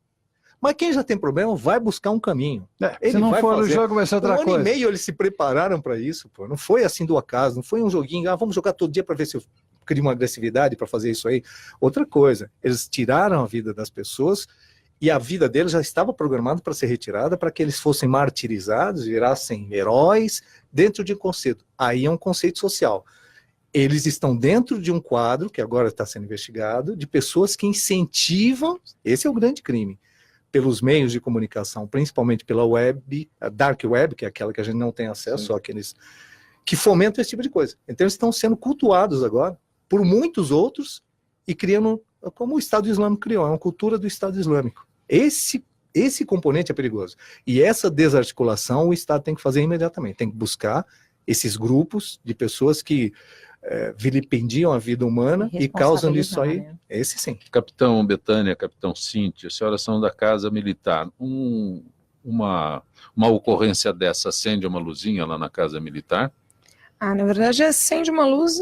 S4: Mas quem já tem problema vai buscar um caminho.
S3: Se não for o jogo, vai ser outra coisa.
S4: 1 ano e meio eles se prepararam para isso. Pô. Não foi assim do acaso. Não foi um joguinho. Vamos jogar todo dia para ver se eu crio uma agressividade para fazer isso aí. Outra coisa. Eles tiraram a vida das pessoas e a vida deles já estava programada para ser retirada, para que eles fossem martirizados, virassem heróis dentro de um conceito. Aí é um conceito social. Eles estão dentro de um quadro, que agora está sendo investigado, de pessoas que incentivam, esse é o grande crime, pelos meios de comunicação, principalmente pela web, a dark web, que é aquela que a gente não tem acesso, só aqueles que fomentam esse tipo de coisa. Então eles estão sendo cultuados agora por muitos outros e criando, como o Estado Islâmico criou, é uma cultura do Estado Islâmico. Esse componente é perigoso. E essa desarticulação o Estado tem que fazer imediatamente. Tem que buscar esses grupos de pessoas que vilipendiam a vida humana e causam isso aí. Né? Esse sim.
S2: Capitão Betânia, Capitão Cíntia, senhoras são da Casa Militar. Uma ocorrência dessa acende uma luzinha lá na Casa Militar?
S5: Na verdade, acende uma luz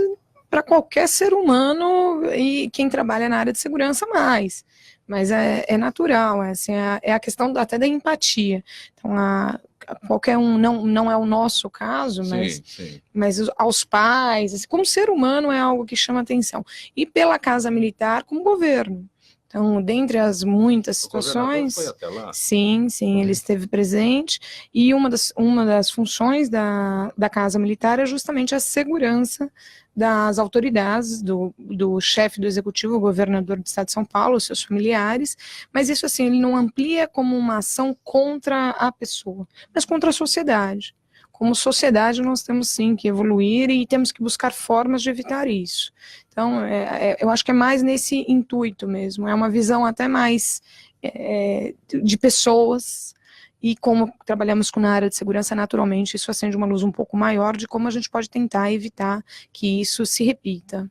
S5: para qualquer ser humano e quem trabalha na área de segurança mais. Mas é natural, é a questão até da empatia. Então, qualquer um, não é o nosso caso, mas aos pais, como ser humano é algo que chama atenção. E pela Casa Militar, como governo. Então, dentre as muitas situações,
S2: foi até lá?
S5: Sim, ele esteve presente, e uma das funções da Casa Militar é justamente a segurança das autoridades, do chefe do executivo, o governador do estado de São Paulo, seus familiares, mas isso assim, ele não amplia como uma ação contra a pessoa, mas contra a sociedade. Como sociedade nós temos sim que evoluir e temos que buscar formas de evitar isso. Então, eu acho que é mais nesse intuito mesmo, é uma visão até mais de pessoas. E como trabalhamos na área de segurança, naturalmente, isso acende uma luz um pouco maior de como a gente pode tentar evitar que isso se repita.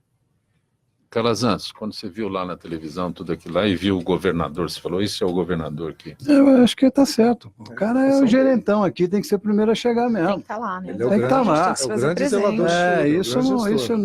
S2: Calazans, quando você viu lá na televisão tudo aquilo lá e viu o governador, você falou, isso é o governador aqui.
S3: Eu acho que tá certo. O cara é o gerentão aqui, tem que ser o primeiro a chegar mesmo.
S6: Tem que estar lá, né?
S4: Ele é o
S3: Tem que estar
S4: grande,
S3: lá.
S4: é o grande zelador.
S3: Isso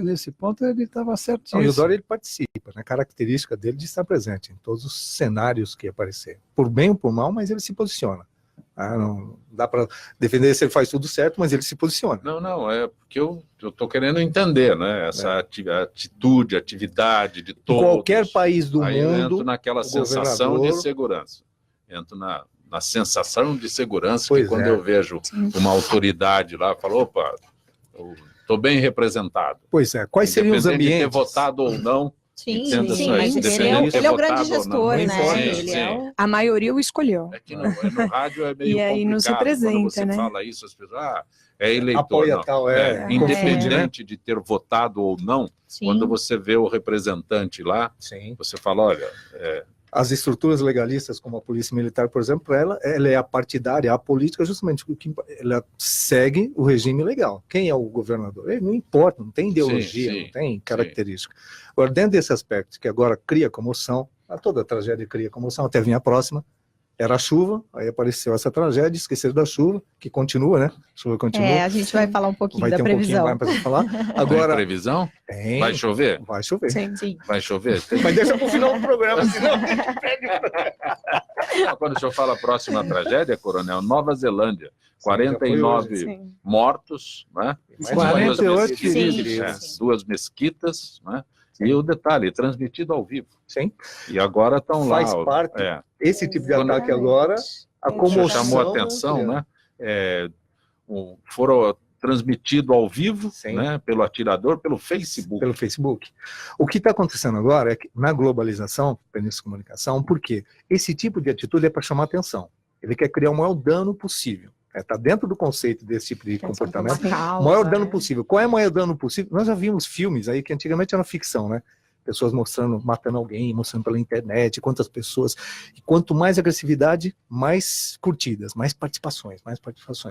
S3: nesse ponto ele estava certíssimo.
S4: E o Dória ele participa, né? A característica dele de estar presente em todos os cenários que aparecer. Por bem ou por mal, mas ele se posiciona. Não dá para defender se ele faz tudo certo, mas ele se posiciona.
S2: Não, é porque eu estou querendo entender, né? Essa atitude, atividade de todos.
S4: Em qualquer país do
S2: Aí
S4: mundo,
S2: eu entro naquela sensação de segurança. Entro na sensação de segurança que quando eu vejo uma autoridade lá, falo, opa, estou bem representado.
S4: Pois é, quais seriam os ambientes?
S2: De ter votado ou não.
S6: Sim, mas ele é o grande gestor, né?
S5: A maioria o escolheu.
S2: É que no rádio é meio
S5: e aí
S2: complicado.
S5: Nos representa,
S2: quando você
S5: né?
S2: fala isso, as pessoas, é eleitor.
S4: Apoia
S2: não.
S4: Tal,
S2: Independente de ter votado ou não, quando você vê o representante lá, você fala, olha...
S4: As estruturas legalistas, como a Polícia Militar, por exemplo, ela é a partidária, a política, justamente porque ela segue o regime legal. Quem é o governador? Ele não importa, não tem ideologia, não tem característica. Agora, dentro desse aspecto, que agora cria comoção, toda tragédia cria comoção, até vinha a próxima, era a chuva, aí apareceu essa tragédia, esqueceram da chuva, que continua, né? A chuva continua.
S6: A gente vai falar um pouquinho
S4: da previsão. Vai ter um pouquinho mais para falar. Agora,
S2: tem previsão?
S4: Tem.
S2: Vai chover?
S4: Vai chover.
S6: Sim.
S2: Vai chover?
S4: Mas deixa para o final do programa, senão a gente
S2: Quando o senhor fala próxima tragédia, Coronel, Nova Zelândia, 49 mortos, né?
S3: 48 feridos.
S2: 2 mesquitas, né? E o detalhe, transmitido ao vivo.
S4: Sim.
S2: E agora estão lá.
S4: Faz parte. Esse tipo de ataque agora, a comoção
S2: chamou a atenção, né? Foram transmitido ao vivo, né? Pelo atirador, pelo Facebook.
S4: Pelo Facebook. O que está acontecendo agora é que na globalização, Península de Comunicação, porque esse tipo de atitude é para chamar atenção. Ele quer criar o maior dano possível. Está dentro do conceito desse tipo de comportamento. O maior dano possível. Qual é o maior dano possível? Nós já vimos filmes aí que antigamente era ficção, né? Pessoas matando alguém, mostrando pela internet, quantas pessoas. E quanto mais agressividade, mais curtidas, mais participações.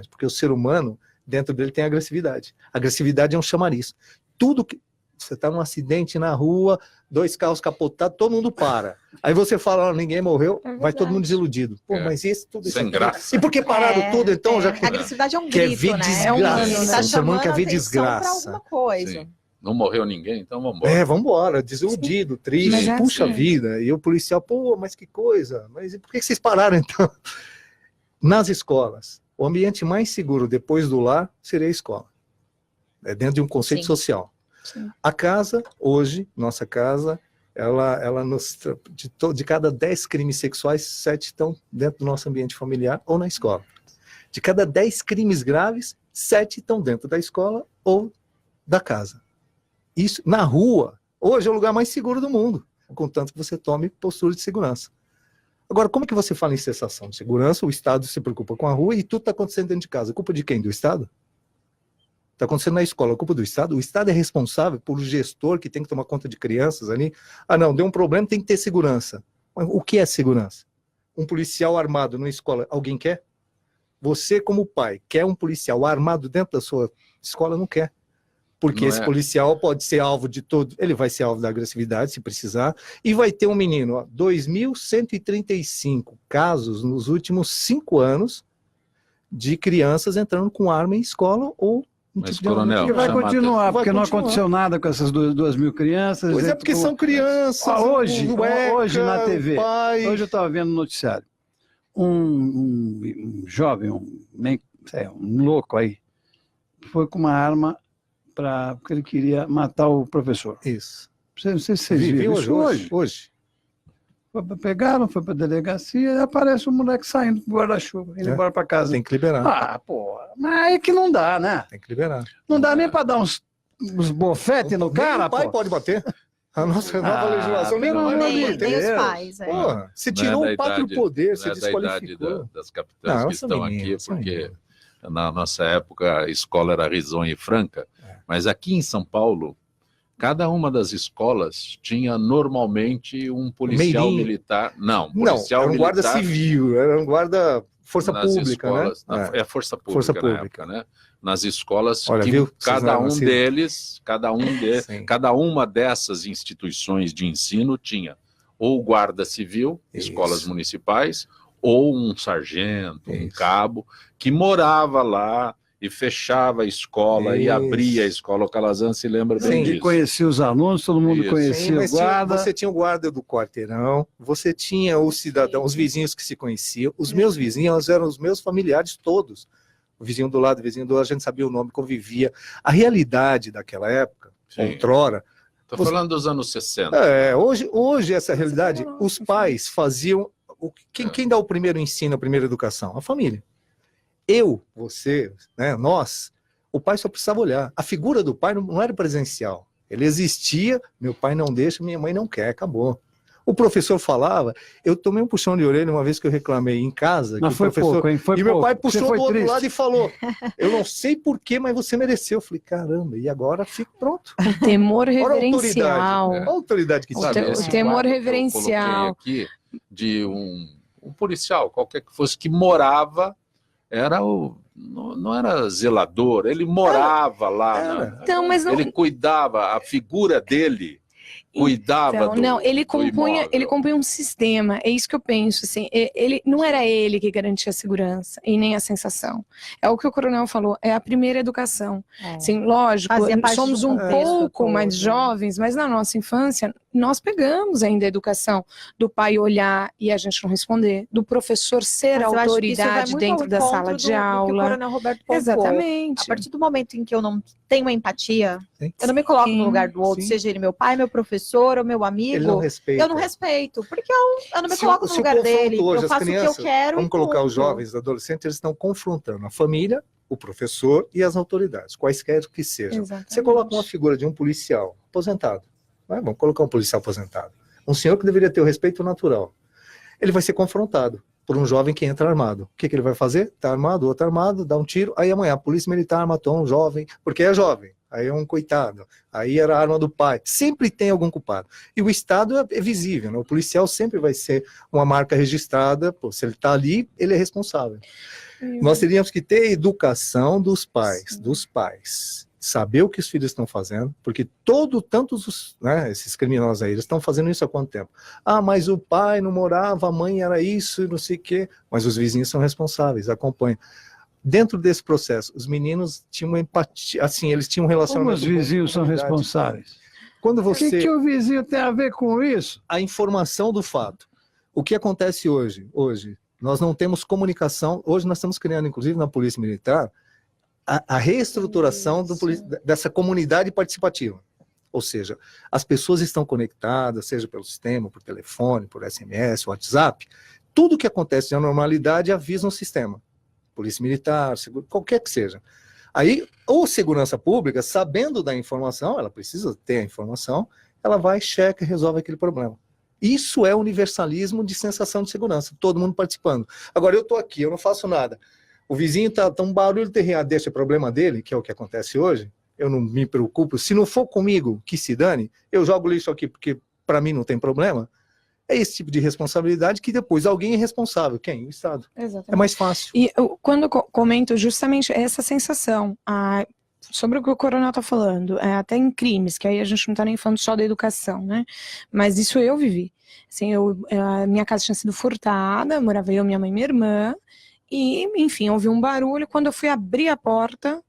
S4: Porque o ser humano, dentro dele, tem agressividade. A agressividade é um chamariz. Tudo que... Você está num acidente na rua, 2 carros capotados, todo mundo para. Aí você fala, ninguém morreu, vai todo mundo desiludido. Pô, mas isso tudo...
S2: Sem graça.
S4: E por que pararam tudo, então? Já...
S6: A agressividade é um
S4: quer
S6: grito,
S4: ver
S6: né?
S4: desgraça.
S6: Tá
S4: o ser humano quer ver
S6: desgraça. Pra
S4: desgraça.
S6: alguma coisa.
S2: Sim. Não morreu ninguém, então vamos embora.
S4: Vamos embora, desiludido, triste, puxa vida. E o policial, mas que coisa. Mas por que vocês pararam, então? Nas escolas, o ambiente mais seguro depois do lar seria a escola. É dentro de um conceito social. Sim. A casa, hoje, nossa casa, ela de cada 10 crimes sexuais, 7 estão dentro do nosso ambiente familiar ou na escola. De cada 10 crimes graves, 7 estão dentro da escola ou da casa. Isso, na rua, hoje é o lugar mais seguro do mundo, contanto que você tome postura de segurança. Agora, como que você fala em sensação de segurança? O Estado se preocupa com a rua e tudo está acontecendo dentro de casa. Culpa de quem? Do Estado? Está acontecendo na escola, culpa do Estado? O Estado é responsável por gestor que tem que tomar conta de crianças ali. Não, deu um problema, tem que ter segurança. Mas o que é segurança? Um policial armado na escola, alguém quer? Você, como pai, quer um policial armado dentro da sua escola? Não quer. Porque esse policial pode ser alvo de todo, ele vai ser alvo da agressividade, se precisar, e vai ter um menino, 2.135 casos nos últimos 5 anos de crianças entrando com arma em escola ou
S2: Mas, coronel,
S3: vai continuar, porque não aconteceu nada com essas 2.000 crianças.
S4: Pois é, porque são crianças.
S3: Hoje na TV, hoje eu estava vendo no noticiário, um jovem, um louco aí, foi com uma arma porque ele queria matar o professor.
S4: Isso.
S3: Não sei se vocês viram isso hoje. Pegaram, foi para a delegacia, e aparece o moleque saindo do guarda-chuva, indo embora para casa.
S4: Tem que liberar.
S3: Mas é que não dá, né?
S4: Tem que liberar.
S3: Não dá nem para dar uns bofetes no cara,
S4: o pai pode bater. A nossa nova legislação nem
S6: os pais.
S4: Você tirou o pátrio poder, você desqualificou.
S2: Das capitãs que estão aqui, porque na nossa época a escola era risonha e franca, mas aqui em São Paulo, cada uma das escolas tinha normalmente um policial militar. Não, policial
S4: era um guarda
S2: militar,
S4: civil, era um guarda Força
S2: nas
S4: pública,
S2: escolas,
S4: né?
S2: É força pública,
S4: Força
S2: na
S4: pública.
S2: época, né? Nas escolas,
S4: Olha,
S2: que
S4: viu?
S2: cada uma dessas instituições de ensino tinha ou guarda civil, escolas municipais, ou um sargento, um cabo, que morava lá e fechava a escola e abria a escola. O Calazan se lembra bem disso.
S3: E conhecia os alunos, todo mundo conhecia o guarda.
S4: Você tinha o guarda do quarteirão, você tinha o cidadão, os vizinhos que se conheciam. Os meus vizinhos eram os meus familiares todos. O vizinho do lado, a gente sabia o nome, convivia. A realidade daquela época, outrora...
S2: Estou falando dos anos 60.
S4: Hoje essa realidade, os pais faziam... Quem dá o primeiro ensino, a primeira educação? A família. Eu, você, né, nós, o pai só precisava olhar. A figura do pai não era presencial. Ele existia, meu pai não deixa, minha mãe não quer, acabou. O professor falava, eu tomei um puxão de orelha uma vez que eu reclamei em casa.
S3: Mas foi
S4: professor,
S3: pouco, hein? Foi
S4: e
S3: pouco.
S4: Meu pai puxou do outro
S3: triste.
S4: lado e falou, eu não sei porquê, mas você mereceu. Eu falei, caramba, e agora fico pronto.
S5: O temor reverencial.
S4: Olha a autoridade que
S5: tinha. O temor reverencial.
S2: Aqui de um policial, qualquer que fosse, que morava, não era zelador, ele morava lá.
S5: Então, mas não...
S2: Ele cuidava, a figura dele cuidava
S5: então, não, ele compunha um sistema, é isso que eu penso, assim, não era ele que garantia a segurança e nem a sensação. É o que o coronel falou, é a primeira educação. Assim, lógico, somos um pouco mais jovens, mas na nossa infância nós pegamos ainda a educação do pai olhar e a gente não responder, do professor ser a autoridade dentro da sala de aula.
S6: Do que o coronel Roberto pontuou.
S5: Exatamente.
S6: A partir do momento em que eu não tenho empatia, eu não me coloco no lugar do outro, seja ele meu pai, meu professor ou meu amigo, eu não respeito, porque eu não me coloco no lugar dele, eu faço o que eu quero.
S4: Vamos colocar os jovens, os adolescentes, eles estão confrontando a família, o professor e as autoridades, quaisquer que sejam.
S5: Exatamente.
S4: Você coloca uma figura de um policial aposentado, vamos colocar um policial aposentado, um senhor que deveria ter o respeito natural, ele vai ser confrontado por um jovem que entra armado. O que ele vai fazer? Está armado, outro armado, dá um tiro, aí amanhã a polícia militar matou um jovem, porque é jovem, aí é um coitado, aí era a arma do pai. Sempre tem algum culpado. E o Estado é visível, né? O policial sempre vai ser uma marca registrada, se ele está ali, ele é responsável. Nós teríamos que ter educação dos pais, saber o que os filhos estão fazendo, porque esses criminosos aí, eles estão fazendo isso há quanto tempo? Mas o pai não morava, a mãe era isso, e não sei o quê, mas os vizinhos são responsáveis, acompanham. Dentro desse processo, os meninos tinham uma empatia, assim, eles tinham um relacionamento...
S3: Como os vizinhos são responsáveis?
S4: Quando você...
S3: O que o vizinho tem a ver com isso?
S4: A informação do fato. O que acontece hoje? Nós não temos comunicação, hoje nós estamos criando, inclusive na Polícia Militar, a reestruturação dessa comunidade participativa. Ou seja, as pessoas estão conectadas, seja pelo sistema, por telefone, por SMS, WhatsApp, tudo que acontece de anormalidade avisa um sistema. Polícia Militar, qualquer que seja. Aí, ou segurança pública, sabendo da informação, ela precisa ter a informação, ela vai, checa e resolve aquele problema. Isso é universalismo de sensação de segurança, todo mundo participando. Agora, eu estou aqui, eu não faço nada. O vizinho tá um barulho terrível, deixa problema dele, que é o que acontece hoje, eu não me preocupo. Se não for comigo, que se dane, eu jogo lixo aqui porque para mim não tem problema. É esse tipo de responsabilidade que depois alguém é responsável. Quem? O Estado.
S5: Exatamente.
S4: É mais fácil.
S5: E quando eu comento justamente essa sensação, sobre o que o coronel está falando, até em crimes, que aí a gente não está nem falando só da educação, né? Mas isso eu vivi. Assim, minha casa tinha sido furtada, morava eu, minha mãe e minha irmã, e, enfim, ouvi um barulho. Quando eu fui abrir a porta,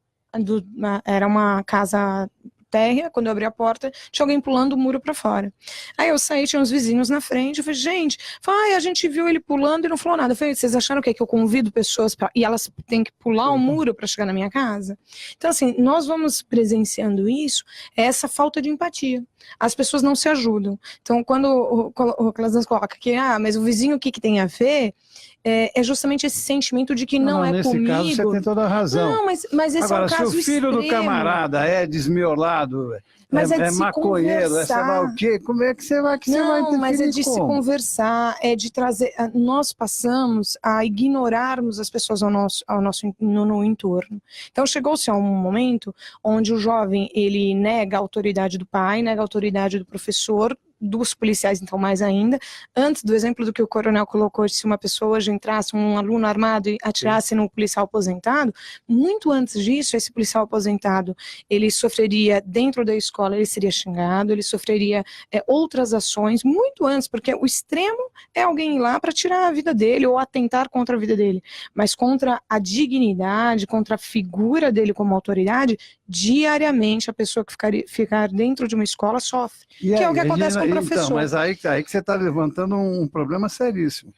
S5: era uma casa térrea, quando eu abri a porta, tinha alguém pulando o muro para fora. Aí eu saí, tinha uns vizinhos na frente, eu falei, gente, a gente viu ele pulando e não falou nada. Eu falei, vocês acharam o quê? Que eu convido pessoas e elas têm que pular o muro para chegar na minha casa? Então, assim, nós vamos presenciando isso, essa falta de empatia. As pessoas não se ajudam. Então, quando o Calazans coloca que, mas o vizinho, o que tem a ver? É justamente esse sentimento de que não é comigo.
S3: Nesse caso, você tem toda a razão.
S5: Não, mas esse
S3: agora,
S5: é um caso
S3: se o filho
S5: extremo.
S3: Do camarada é desmiolado,
S5: mas
S3: é maconheiro,
S5: sei
S3: lá o quê? Como é que você vai
S5: Não, mas é de
S3: como?
S5: se conversar, é de trazer... Nós passamos a ignorarmos as pessoas no entorno. Então, chegou-se a um momento onde o jovem, ele nega a autoridade do pai, nega a autoridade do professor, dos policiais, então mais ainda. Antes do exemplo do que o coronel colocou, se uma pessoa hoje entrasse, um aluno armado e atirasse num policial aposentado, muito antes disso, esse policial aposentado, ele sofreria dentro da escola, ele seria xingado, ele sofreria outras ações, muito antes, porque o extremo é alguém ir lá para tirar a vida dele ou atentar contra a vida dele, mas contra a dignidade, contra a figura dele como autoridade, diariamente a pessoa que ficar dentro de uma escola sofre, que é o que acontece com o professor.
S3: Então, mas aí que você está levantando um problema seríssimo.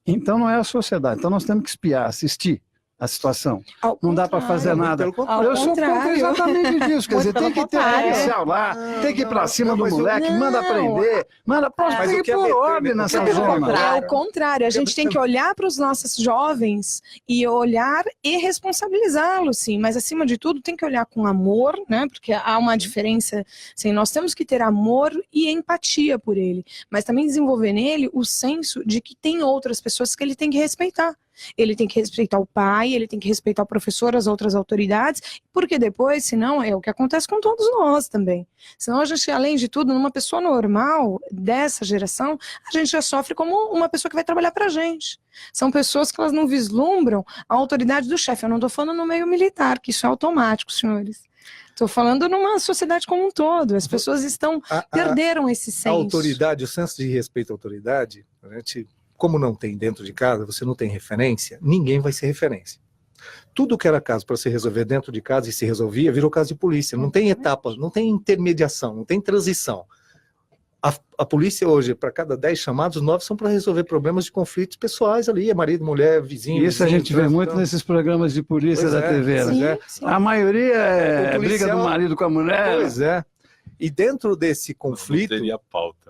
S3: Então não é a sociedade, então nós temos que espiar, assistir a situação. Não dá para fazer nada. Eu sou contra exatamente disso. Quer dizer, tem que ter um policial lá, tem que ir para cima do moleque, manda prender, manda tem que pôr ordem nessa zona.
S5: É o contrário, a gente tem que olhar para os nossos jovens e olhar e responsabilizá-los, sim, mas acima de tudo tem que olhar com amor, né? Porque há uma diferença, assim, nós temos que ter amor e empatia por ele, mas também desenvolver nele o senso de que tem outras pessoas que ele tem que respeitar. Ele tem que respeitar o pai, ele tem que respeitar o professor, as outras autoridades, porque depois, senão, é o que acontece com todos nós também. Senão a gente, além de tudo, numa pessoa normal dessa geração, a gente já sofre como uma pessoa que vai trabalhar pra gente. São pessoas que elas não vislumbram a autoridade do chefe. Eu não estou falando no meio militar, que isso é automático, senhores. Estou falando numa sociedade como um todo. As pessoas perderam esse senso.
S4: A autoridade, o senso de respeito à autoridade, a gente... Como não tem dentro de casa, você não tem referência, ninguém vai ser referência. Tudo que era caso para se resolver dentro de casa e se resolvia, virou caso de polícia. Não tem etapa, não tem intermediação, não tem transição. A polícia hoje, para cada 10 chamados, 9 são para resolver problemas de conflitos pessoais ali, marido, mulher, vizinho.
S3: Isso a gente vê muito nesses programas de polícia da TV, né? Sim. A maioria é briga do marido com a mulher.
S4: Pois é. E dentro desse conflito...
S2: Não teria pauta.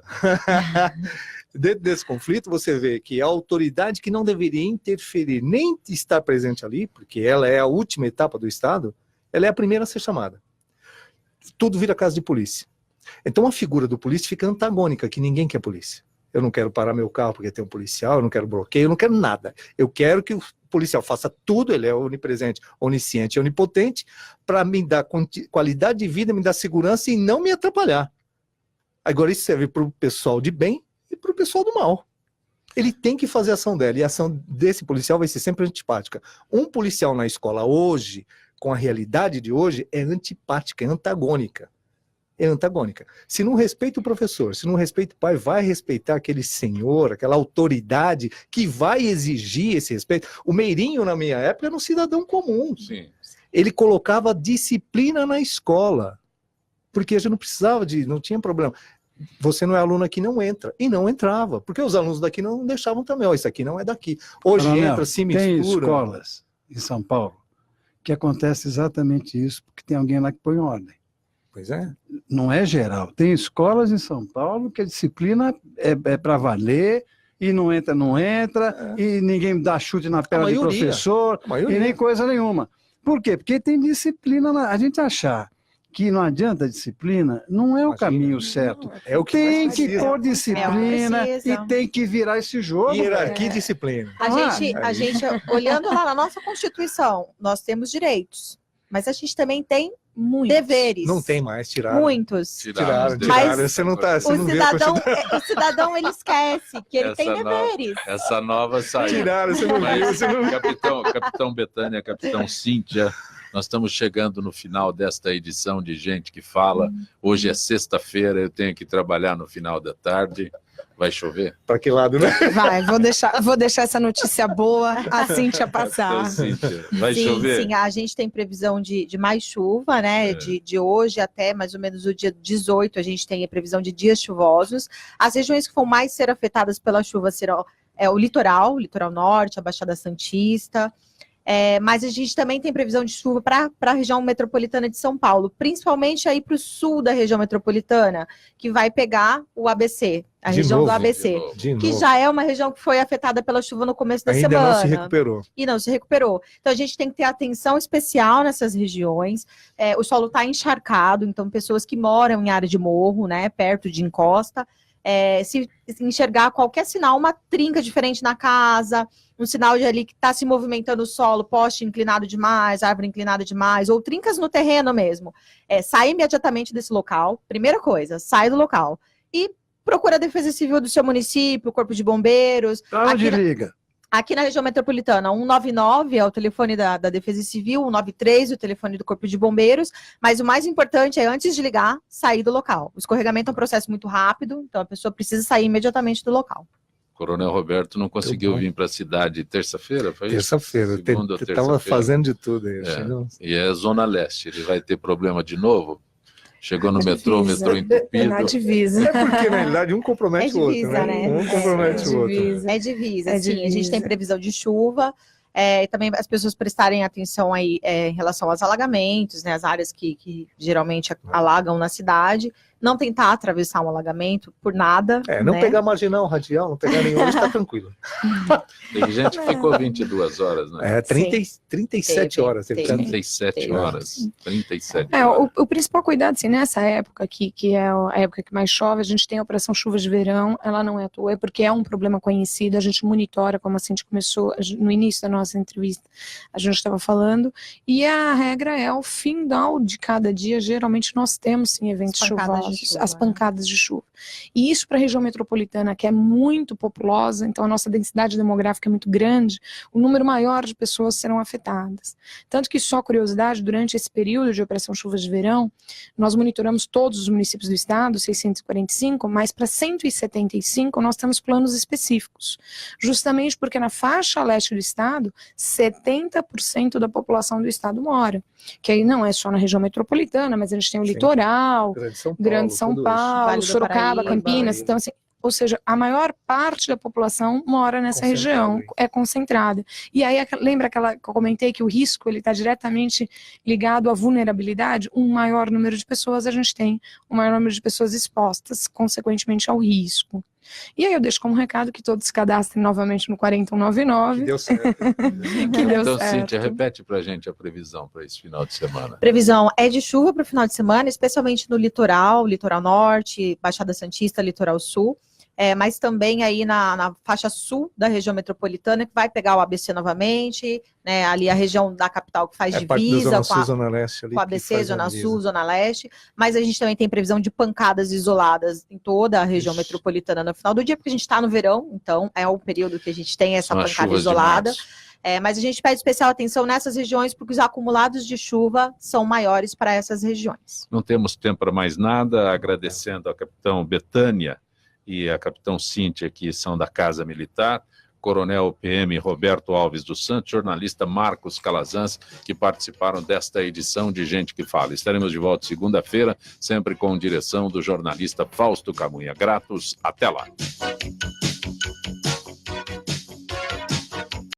S4: Dentro desse conflito, você vê que a autoridade que não deveria interferir, nem estar presente ali, porque ela é a última etapa do Estado, ela é a primeira a ser chamada. Tudo vira caso de polícia. Então a figura do polícia fica antagônica, que ninguém quer polícia. Eu não quero parar meu carro porque tem um policial, eu não quero bloqueio, eu não quero nada. Eu quero que o policial faça tudo, ele é onipresente, onisciente e onipotente, para me dar qualidade de vida, me dar segurança e não me atrapalhar. Agora isso serve para o pessoal de bem e para o pessoal do mal. Ele tem que fazer a ação dela, e a ação desse policial vai ser sempre antipática. Um policial na escola hoje, com a realidade de hoje, é antipática, é antagônica. É antagônica. Se não respeita o professor, se não respeita o pai, vai respeitar aquele senhor, aquela autoridade que vai exigir esse respeito. O Meirinho, na minha época, era um cidadão comum.
S2: Sim.
S4: Ele colocava disciplina na escola, porque a gente não precisava não tinha problema. Você não é aluno aqui, não entra. E não entrava, porque os alunos daqui não deixavam também. Ó, isso aqui não é daqui. Hoje entra, se mistura.
S3: Tem escolas em São Paulo que acontece exatamente isso, porque tem alguém lá que põe ordem.
S4: Pois é.
S3: Não é geral. Tem escolas em São Paulo que a disciplina é para valer, e não entra, e ninguém dá chute na perna do professor, e nem coisa nenhuma. Por quê? Porque tem disciplina. A gente achar que não adianta disciplina, não é o caminho certo.
S4: É o que
S3: tem que pôr disciplina e tem que virar esse jogo.
S4: Hierarquia e disciplina.
S6: A gente, olhando lá na nossa Constituição, nós temos direitos, mas a gente também tem deveres.
S4: Não tem mais, tiraram.
S6: Muitos.
S4: Tiraram.
S6: Mas
S4: você não tá,
S6: o cidadão, ele esquece que ele tem deveres.
S2: Essa nova saiu.
S4: Tiraram, você não viu.
S2: Capitão Betânia, Capitão Cíntia, nós estamos chegando no final desta edição de Gente que Fala. Hoje é sexta-feira, eu tenho que trabalhar no final da tarde. Vai chover?
S4: Para que lado, né?
S5: Vai, vou deixar essa notícia boa a Cíntia passar.
S2: Vai chover?
S6: Sim, a gente tem previsão de mais chuva, né? De hoje até mais ou menos o dia 18, a gente tem a previsão de dias chuvosos. As regiões que vão mais ser afetadas pela chuva serão o litoral norte, a Baixada Santista. Mas a gente também tem previsão de chuva para a região metropolitana de São Paulo, principalmente aí para o sul da região metropolitana, que vai pegar o ABC, a região do ABC, que já é uma região que foi afetada pela chuva no começo da semana.
S4: Ainda não se recuperou.
S6: E não se recuperou. Então a gente tem que ter atenção especial nessas regiões. O solo está encharcado, então pessoas que moram em área de morro, né, perto de encosta, se enxergar qualquer sinal, uma trinca diferente na casa, um sinal de ali que está se movimentando o solo, poste inclinado demais, árvore inclinada demais, ou trincas no terreno mesmo, sai imediatamente desse local, primeira coisa, sai do local, e procura a Defesa Civil do seu município, o Corpo de Bombeiros.
S3: Onde liga?
S6: Aqui na região metropolitana, 199 é o telefone da Defesa Civil, 193 é o telefone do Corpo de Bombeiros, mas o mais importante é, antes de ligar, sair do local. O escorregamento é um processo muito rápido, então a pessoa precisa sair imediatamente do local.
S2: Coronel Roberto não conseguiu vir para a cidade terça-feira, foi isso?
S4: Terça-feira, estava fazendo de tudo aí.
S2: E é Zona Leste, ele vai ter problema de novo? Chegou no metrô, o metrô entupido.
S5: Na divisa.
S4: É porque, na realidade, um compromete o outro, né? Um compromete o outro.
S6: É divisa, sim. A gente tem previsão de chuva, e também as pessoas prestarem atenção aí em relação aos alagamentos, né? As áreas que geralmente alagam na cidade. Não tentar atravessar um alagamento por nada.
S4: Não
S6: né?
S4: pegar marginal, radial, não pegar nenhum, está tranquilo.
S2: Tem gente que ficou 22 horas, né?
S4: 37 horas.
S2: 37 horas. 37 horas.
S5: O principal cuidado, assim, nessa época, que é a época que mais chove, a gente tem a Operação Chuvas de Verão, ela não é à toa, porque é um problema conhecido, a gente monitora, como assim a gente começou no início da nossa entrevista, a gente estava falando, e a regra é, ao final de cada dia, geralmente nós temos, sim, eventos chuvosos. As pancadas de chuva. E isso para a região metropolitana, que é muito populosa, então a nossa densidade demográfica é muito grande, o número maior de pessoas serão afetadas. Tanto que, só curiosidade, durante esse período de Operação Chuvas de Verão, nós monitoramos todos os municípios do estado, 645, mas para 175 nós temos planos específicos. Justamente porque na faixa leste do estado, 70% da população do estado mora. Que aí não é só na região metropolitana, mas a gente tem o litoral, Grande São Paulo, Sorocaba, Campinas, então assim, ou seja, a maior parte da população mora nessa região, é concentrada. E aí, lembra aquela que eu comentei que o risco ele está diretamente ligado à vulnerabilidade? Um maior número de pessoas, a gente tem um maior número de pessoas expostas, consequentemente, ao risco. E aí eu deixo como recado que todos se cadastrem novamente no 4199.
S4: Que deu certo.
S2: Então, Cíntia, repete para a gente a previsão para esse final de semana.
S6: Previsão é de chuva para o final de semana, especialmente no litoral norte, Baixada Santista, litoral sul. Mas também aí na faixa sul da região metropolitana, que vai pegar o ABC novamente, né, ali a região da capital que faz divisa com a ABC, Zona Sul, Zona Leste, mas a gente também tem previsão de pancadas isoladas em toda a região metropolitana no final do dia, porque a gente está no verão, então é o período que a gente tem essa pancada isolada. Mas a gente pede especial atenção nessas regiões, porque os acumulados de chuva são maiores para essas regiões.
S2: Não temos tempo para mais nada, agradecendo ao capitão Betânia e a capitão Cíntia, que são da Casa Militar, Coronel PM Roberto Alves dos Santos, jornalista Marcos Calazans, que participaram desta edição de Gente que Fala. Estaremos de volta segunda-feira, sempre com direção do jornalista Fausto Camunha. Gratos, até lá.